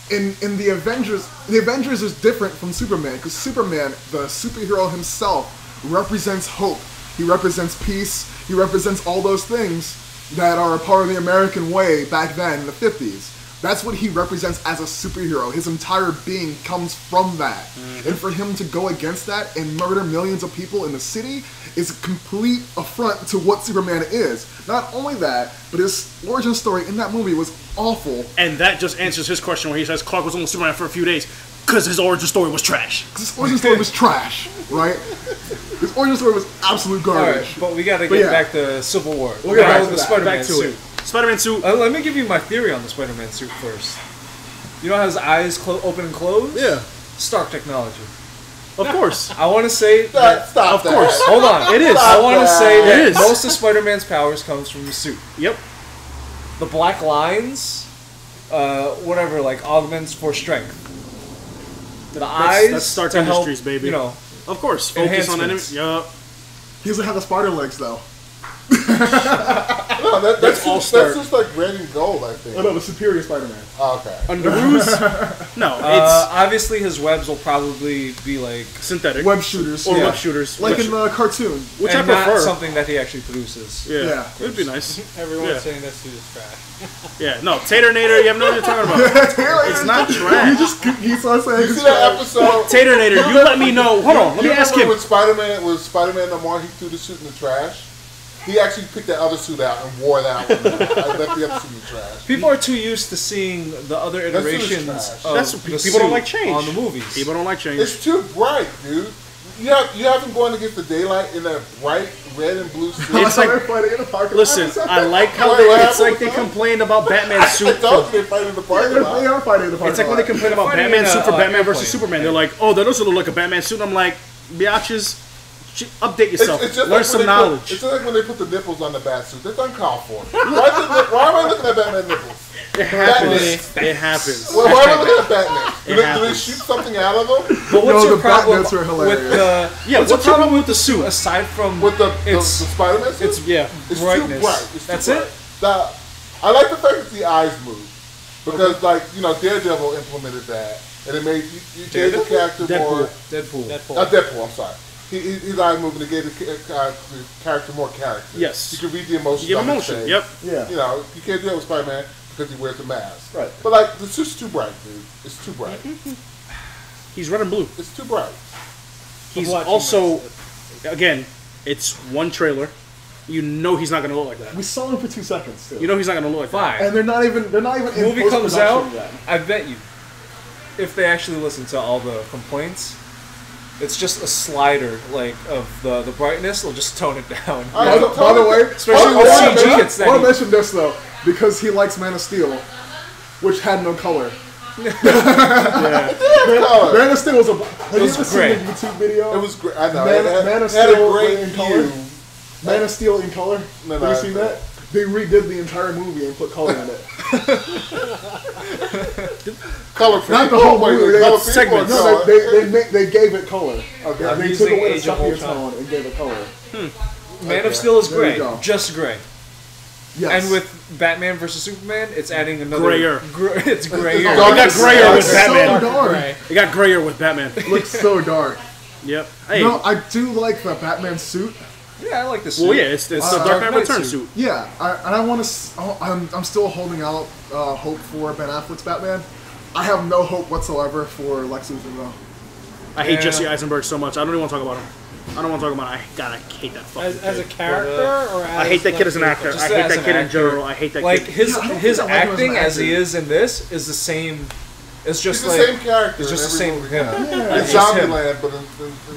In the Avengers is different from Superman, because Superman, the superhero himself, represents hope. He represents peace. He represents all those things that are a part of the American way back then in the 50s. That's what he represents as a superhero. His entire being comes from that. Mm-hmm. And for him to go against that and murder millions of people in the city is a complete affront to what Superman is. Not only that, but his origin story in that movie was awful. And that just answers his question where he says Clark was only Superman for a few days because his origin story was trash. Because his origin story was trash, right? His origin story was absolute garbage. Alright, but we gotta get back to Civil War. We'll get back to the that. Spider-Man Back to suit. it. Spider-Man suit. Let me give you my theory on the Spider-Man suit first. You know how his eyes open and close? Yeah. Stark technology. Of course. I want to say that... Stop of course. Hold on. It is. I want to say that It is. most of Spider-Man's powers comes from the suit. Yep. The black lines, whatever, like augments for strength. The eyes That's Stark to help, Industries, baby. You know, of course. Focus on enemy. enhancements. Yup. He doesn't have the spider legs, though. No, that's just like red and gold, I think. Oh, no, the superior Spider-Man. Oh, okay. Underoos? No, it's obviously his webs will probably be like synthetic. Web shooters. Or Yeah. web shooters. Like in the cartoon. which and I not prefer. something that he actually produces. Yeah. It'd be nice. Everyone's saying that suit is trash. Yeah. No, Tater Nader, you have no idea what you're talking about. It's not trash. He starts saying You see that episode? Tater Nader, you let me know. Hold on, let me ask him. When Spider-Man no more, he threw the suit in the trash. He actually picked that other suit out and wore that one. I left the other suit in the trash. People are too used to seeing the other That suit is iterations trash. of That's the people suit don't like change on the movies. People don't like change. It's too bright, dude. You have him going against the daylight in that bright red and blue suit. It's like- they're fighting in the parking lot. Listen, I like how What it's happened like with they that? complained about Batman's suit. I told you they're fighting in the parking They lot. are fighting in the parking It's like when lot. they complain about Fighting Batman's in suit for a Batman versus airplane. Superman. They're like, oh, that doesn't look like a Batman suit. I'm like, biatches, update yourself. It's just Learn like some when they knowledge. It's just like when they put the nipples on the bat suit. That's uncalled for. Why am I looking at Batman nipples? It happens. It happens. Why am I looking at Batman? Do they happens. shoot something out of them? But what's No, your the problem Batmans are hilarious. with the? Yeah, what's your problem with the suit? Aside from With the it's Spider-Man suit? it's Yeah. It's brightness. too bright. It's too That's bright. it. I like the fact that the eyes move. Because, Daredevil implemented that. And it made, you gave the character more... Deadpool. Deadpool, I'm sorry. His eyes moving to give the character more character. Yes. You can read the emotions You give on his emotion. face. Yep. Yeah. You can't do that with Spider-Man because he wears a mask. Right. But, the suit's too bright, dude. It's too bright. He's red and blue. It's too bright. He's watching also, again, it's one trailer. You know he's not going to look like that. We saw him for 2 seconds, too. You know he's not going to look like that. Fine. And they're not even in Movie comes post-production out. yet. I bet you, if they actually listen to all the complaints, it's just a slider of the brightness. They'll just tone it down. By the way, Especially with CG, it's I that want to easy. mention this, though, because he likes Man of Steel, which had no color. Color. Man of Steel was have you ever seen great. the YouTube video? It was great. I know. Man it had, of it had a Steel great in color. view. Man of Steel in color. No, Have you seen that? they redid the entire movie and put color in it. Color Not the whole movie. They color segments. No, they gave it color. Okay. They Using took away the Age of sepia Ultron. tone and gave it color. Man of Steel is There you gray, go. just gray. Yes. And with Batman versus Superman, it's adding another Grayer. It's grayer. It got grayer with so Batman. dark. It got grayer with Batman. It looks so dark. Yep. Hey. No, I do like the Batman suit. Yeah, I like this. Well, yeah, it's the Dark Knight Knight Returns suit. suit. Yeah, I want to. I'm still holding out hope for Ben Affleck's Batman. I have no hope whatsoever for Lex Luthor though. I hate Yeah. Jesse Eisenberg so much. I don't even want to talk about him. I don't want to talk about him. I hate that fucking As a kid. character, or as I hate that kid as an actor. Just I hate as that an kid in actor. general. I hate that Like kid. his Yeah, I don't his think I like him as acting an as he actor. is in this is the same. It's just He's the like same character. it's just the in same. every Yeah. movie. Yeah. In It's just him. Zombieland, but in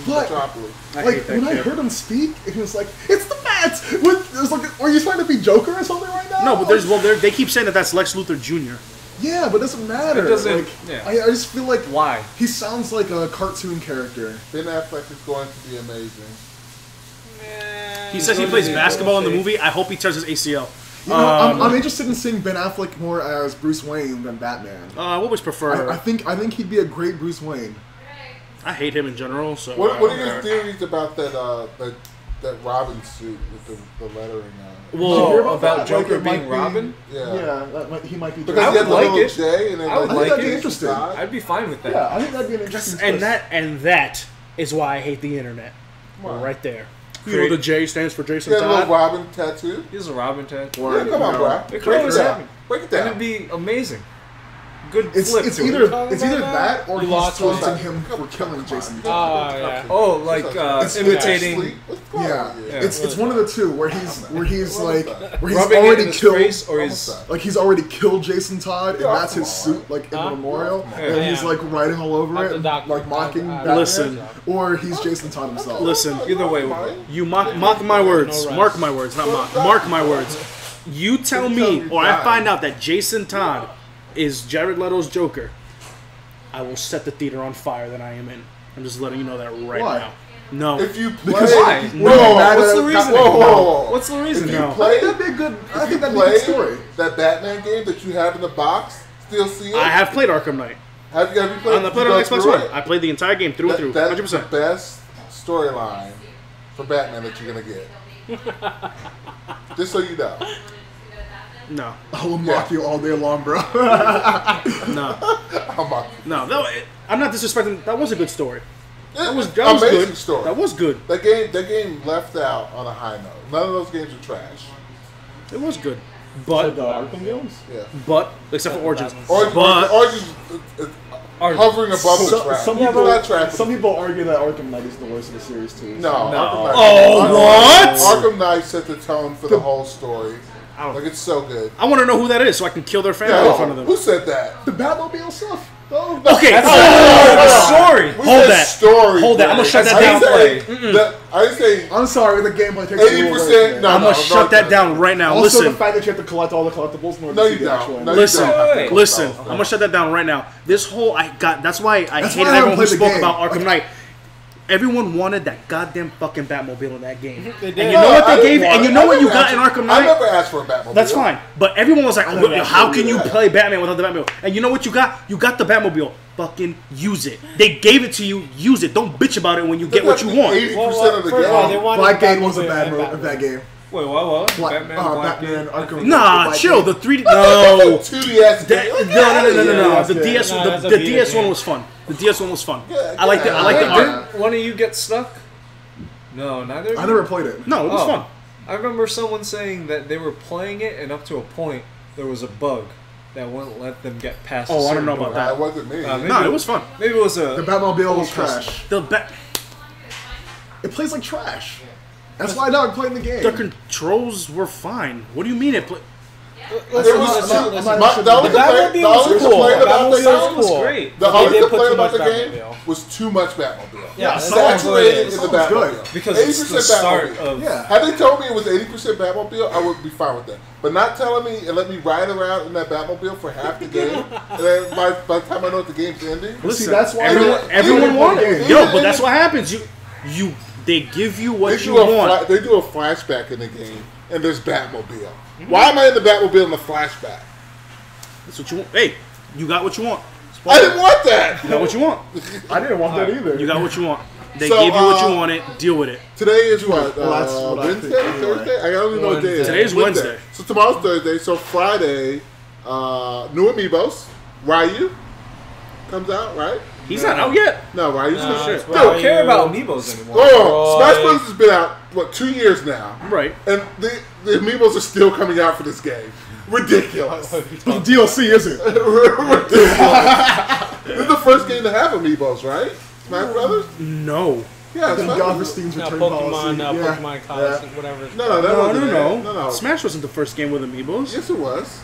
But- Metropolis. I Like hate that when I kid. heard him speak, he was like, "It's the Bats." It was like, "Are you trying to be Joker or something right now?" No, but they keep saying that that's Lex Luthor Jr. Yeah, but it doesn't matter. It doesn't- Like, yeah. I just feel like Why? he sounds like a cartoon character. Ben Affleck is going to be amazing. He says he plays basketball in the movie. I hope he tears his ACL. You know, I'm interested in seeing Ben Affleck more as Bruce Wayne than Batman. What would you prefer? I think he'd be a great Bruce Wayne. I hate him in general. So What are your theories about that Robin suit with the lettering on it? Did you hear Well, about that? Joker Like, it might being be- Robin, Yeah. He might be. Because I he had would the like little it. J and then I would I think like that'd be it. interesting. I'd be fine with that. Yeah, I think that'd be an interesting. and twist. that is why I hate the internet. Why? Right there. You know the J stands for Jason He had a little Todd. Robin tattoo. He's a Robin Ted. Or, Yeah, come on, you know, bro. It Break could it always down. happen. Break it And down. it'd be amazing. Good It's flip it's to either it. it's either that or You he's lost one. taunting him for killing Jason. Oh, yeah. Oh, like It's imitating. Sleep? What's going Yeah, on here? it's one of the two where he's like where he's Rubbing it in already his killed face, or he's like he's already killed Jason Todd and Yeah, that's come his on. suit like in Huh? the memorial Yeah. and he's Yeah. like writing all over I'm it the and, doctor. like mocking I'm- Batman, Listen. or he's Jason Todd himself. Listen, either way. you mock my words. No Mark rest. my words, not mock. Mark my words. You tell me, or I find out that Jason Todd is Jared Leto's Joker, I will set the theater on fire that I am in. I'm just letting you know that right Why? now. No. If you play, Because Why? No, What's the reason? Whoa. What's the reason? If you No. I play, think that'd be a good. I if think you that'd be a good play story. that Batman game that you have in the box, still see it. I have played Arkham Knight. Have you played? I played it on Xbox One. I played the entire game through and through, That's 100%. the best storyline for Batman that you're gonna get. Just so you know. No. I will mock you all day long, bro. No. I'm a, No. I'm not disrespecting. That was a good story. That was amazing good. story. That was good. That game left out on a high note. None of those games are trash. It was good. the But Arkham games. Yeah. except for Origins. Or just hovering above the trash. Some It's not trash. people argue that Arkham Knight is the worst of the series too. No. Arkham Knight- Oh, Arkham Knight set the tone for the whole story. don't- Like, it's so good. I want to know who that is so I can kill their family in front of them. Who said that? The Batmobile stuff. Oh, Okay. Story. We Hold said that. Story. Hold that. I'm gonna shut that I down. didn't say I'm sorry, the gameplay takes a little away 80%. from it. No, I'm no, gonna shut that down right now. Also, Listen. the fact that you have to collect all the collectibles in order No, to you see the actual don't. end. No, you Listen, don't. Wait. listen. I'm gonna shut that down right now. This whole that's why I That's hated why I haven't everyone who played the spoke game. about Arkham Knight. Everyone wanted that goddamn fucking Batmobile in that game. They And did. you know what I they didn't gave? want And you it. know I what you never got asked in for- Arkham I Knight? never asked for a Batmobile. That's fine. But everyone was like, I never how can you asked for play Batman without the Batmobile? And you know what you got? You got the Batmobile. Fucking use it. They gave it to you. Use it. Don't bitch about it when you get what you want. 80% of the First of all, they game. wanted Blackgate was a Batmobile bad and move Batman. of that game. Wait, what? Batman, Arkham. Nah, Blackgate. chill. The 3D. No. 2DS That- game. no. The Yeah, DS, no, the that's a DS Vita one game. was fun. The DS one was fun. Yeah, I like the yeah. Wait, art. didn't one of you get stuck? No, neither. I never played it. No, it was Oh. fun. I remember someone saying that they were playing it, and up to a point, there was a bug that wouldn't let them get past. Oh, a I don't certain know about door. that. That wasn't me. Maybe No, it was fun. Maybe it was a. The Batmobile was custom. trash. The It plays like trash. That's why I not playing the game. the controls were fine. What do you mean it play? It was the only The complaint Batmobile was cool. about the Batmobile sound was was cool. great. The They only did put complaint too about the much game Batmobile. was too much Batmobile. Yeah, Saturated in the sounds good. Batmobile. Because it's the start of. Yeah. Had they told me it was 80% Batmobile, I would be fine with that. But not telling me and let me ride around in that Batmobile for half the game, and then by the time I know the game's ending, Listen, that's why everyone even- wanted it. even- Yo, but that's what happens. They give you what you want. they do a flashback in the game and there's Batmobile. Why am I in the Batmobile in the flashback? That's what you want. Hey, you got what you want. I didn't want that. You got what you want. I didn't want that either. You got what you want. They So, gave you what you wanted. Deal with it. Today is what? Well, that's what I Wednesday? think anyway. Thursday? I don't even know what day it is. Today's Wednesday. So tomorrow's Thursday. So Friday, new Amiibos. Ryu comes out, right? He's not out yet. No, Ryu's No, for sure. it's I don't Ryu. care about amiibos anymore. Oh, Roy. Smash Bros. Has been out, what, 2 years now. Right. And the Amiibos are still coming out for this game. Ridiculous. DLC, is it? This is the first game to have Amiibos, right? Smash Brothers? No. Yeah, The Smash Brothers. Gothstein's No, return Pokemon, policy. Yeah. Pokemon College, whatever. No, that No, wasn't it. no. No. Smash wasn't the first game with amiibos. Yes, it was.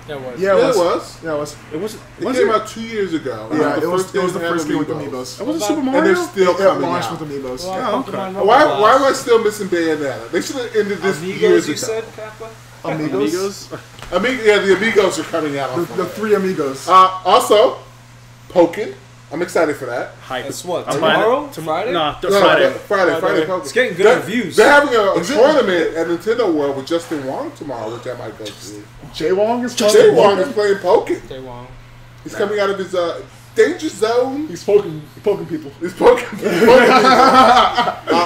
That was. Yeah, Yeah, it was. Yeah, it was. It wasn't. It Was came it? out 2 years ago. Yeah, it was the to first have game with Amiibos. Amiibos. It wasn't What Super about- Mario. And they're still It coming launched out. with Amiibos. Well, Oh, okay. Pokemon Why Roblox. am I still missing Bayonetta? They should have ended this years Amigos, you ago. said, Kappa? Amigos. Yeah, the Amigos are coming out. on The three Amigos. Also, Pokken. I'm excited for that. Hype. That's what, I'm buying it. tomorrow? Friday? Nah, No, Friday. Friday Pokken. It's getting good They're- reviews. They're having a tournament at Nintendo World with Justin Wong tomorrow, which I might go to. Jay Wong is Jay playing Wong is Pokken. playing Pokken. Jay Wong. He's coming out of his danger zone. He's poking people. He's Pokken.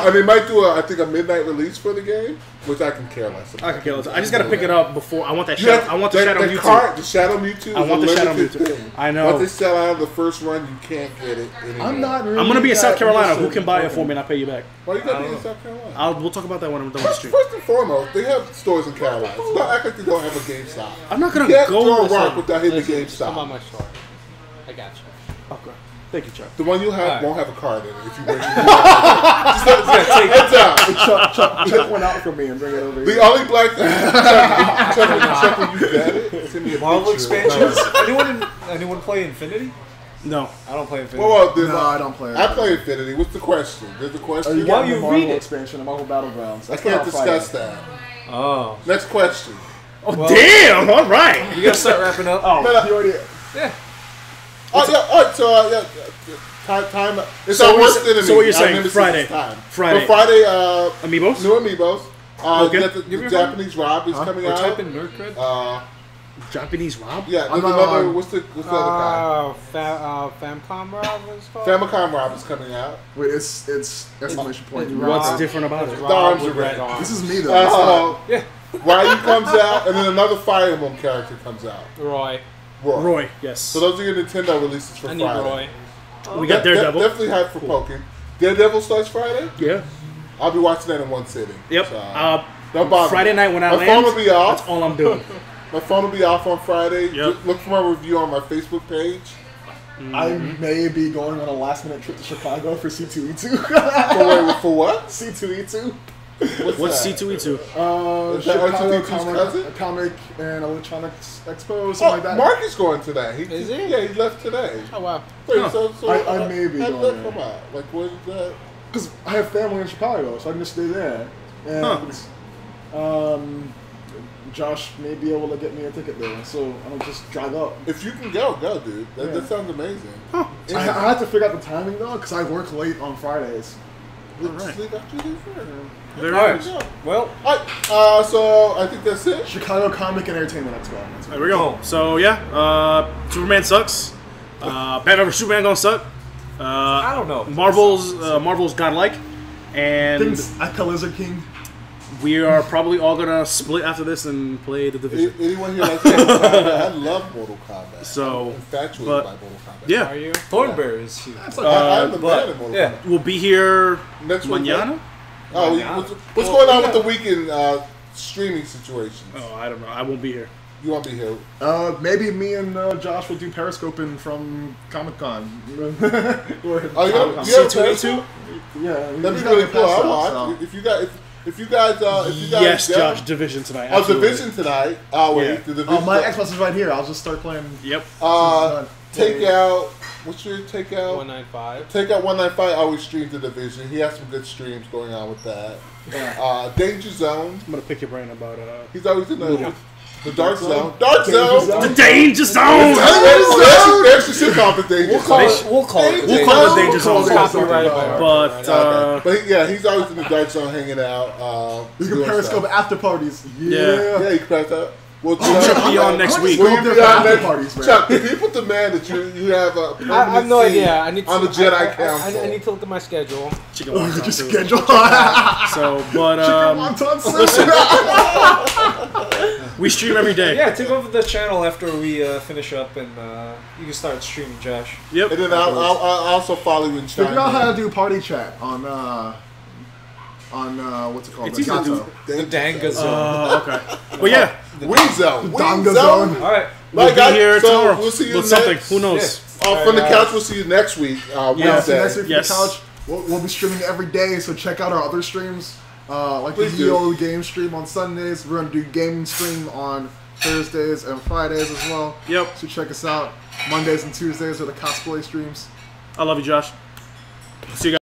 And they might do I think a midnight release for the game, which I can care less about. I can kill it. I just gotta pick it up before. I want that You shadow. have- I want the that- shadow that Mewtwo. card, the Shadow Mewtwo. I want is the a Shadow limited Mewtwo. thing. I know. Once they sell out of the first run, you can't get it anymore. I'm not really. I'm gonna be in South that Carolina. Who interested can in buy it Pokken. for me and I'll pay you back? Why you gotta be in South Carolina? We'll talk about that when I'm done with the stream. First and foremost, they have stores in Carolina. So don't act like they don't have a GameStop. I'm not gonna You can't go. throw a Listen. rock without hitting the Listen, just come on GameStop. my store. I got you. Okay. Thank you, Chuck. The one you have Alright. won't have a card in it if you break it. Just take it down. Chuck one out for me and bring it over The here. only black thing, Chuck, when you got it, send me a Marvel picture. expansions? Anyone play Infinity? No. I don't play Infinity. Well, No, I don't play it. I play Infinity. What's the question? There's a Are you question. Why getting you the Marvel read it? expansion of Marvel Battlegrounds? I That's can't not discuss fighting. that. Oh. Next question. Oh Well- damn! All right. You gotta start wrapping up. Oh, No, no. he already. Yeah. Oh, yeah, all right, so, time. It's So our what worst you're- enemy. so what you're Our saying, nemesis Friday. is time. Friday. But Friday, Amiibos. new Amiibos. Okay. You got the Give me your Japanese Rob is coming Or out. type in nerd cred. Japanese Rob. Yeah, I'm there's not another. on- What's the other guy? Famicom Rob was called? Famicom Rob is coming out. Wait, it's exclamation point. it's What's Rob. different about it? It's The Rob arms with are red. arms. This is me though. It's not- Yeah. Ryu comes out, and then another Fire Emblem character comes out. Roy. Roy. Yes. So those are your Nintendo releases for I need Friday. Roy. We got Daredevil. Definitely hyped for Pokken. Daredevil starts Friday. Yeah. I'll be watching that in one sitting. Yep. So, don't bother. Friday night when I My land. phone will be off. That's all I'm doing. My phone will be off on Friday. Yep. Just look for my review on my Facebook page. I may be going on a last minute trip to Chicago for C2E2. For what? C2E2. What's that? C2E2? Is that Chicago R2D2's cousin? Comic and Electronics Expo, something Oh, like that. Mark is going today. Is he? Yeah, he left today. Oh, wow. Wait, Huh. so I may be how did going that there. come out? Like, what is that? Because I have family in Chicago, so I can just stay there. And Josh may be able to get me a ticket there, so I'll just drive up. If you can go, dude. That, Yeah. that sounds amazing. Huh. I have to figure out the timing though, because I work late on Fridays. Just leave after you leave here. Very All right. nice. Well, Alright, so I think that's it. Chicago Comic and Entertainment Expo. That's There we go. So yeah, Superman sucks. Batman vs Superman gonna suck. I don't know. Marvel's godlike, and Things I call Lizard King. we are probably all gonna split after this and play the division. Anyone here likes Mortal Kombat? I love Mortal Kombat. So, I'm infatuated but- by Mortal Kombat. Yeah, Are you? Thornberry is huge. I'm the but- man in Mortal yeah. Kombat. we'll be here Next week. mañana. Oh, what's going on with the weekend streaming situations? Oh, I don't know. I won't be here. You won't be here. Maybe me and Josh will do Periscoping from Comic Con. Oh, you have C2E2? Yeah, That'd be really cool. I'll watch. If you guys, Yes, go- Josh, division tonight. Oh, absolutely. Division tonight. Oh wait, Yeah. the Division. Oh, my Xbox is right here. I'll just start playing. Yep. Take out. What's your take out? 195. Take out 195. Always streams the Division. He has some good streams going on with that. Danger Zone. I'm gonna pick your brain about He's always in the. The Dark Zone. Dark Zone. The Danger Zone. There's the sitcom, The Danger Zone. We'll call it. We'll call it the Danger Zone. Copyrighted by But But yeah, he's always in the Dark Zone hanging out. You can Periscope after parties. Yeah. Yeah, you can pass that. Well, Chuck be on next week. Go up there for after parties, man. Chuck, can you put the man that you have a I have no permanent seat idea. I need to, on the Jedi Council? I need to look at my schedule. Chicken wonton, Just too. schedule. So, but Wonton we stream every day. Yeah, take over the channel after we finish up, and you can start streaming, Josh. Yep. And then I'll also follow you in China. Figure out how to do party chat on what's it called? It's The easy to do. Gato. The Danga Zone. Okay. But yeah, Wing Zone. Danga Zone. All right. we'll be here So tomorrow. we'll see you with next. something. Who knows? From the couch, we'll see you next week. Yeah, so Wednesday. next week Yes. for the couch, we'll be streaming every day, so check out our other streams. Like Please the do. Yo game stream on Sundays. We're going to do gaming stream on Thursdays and Fridays as well. Yep. So check us out. Mondays and Tuesdays are the cosplay streams. I love you, Josh. See you guys.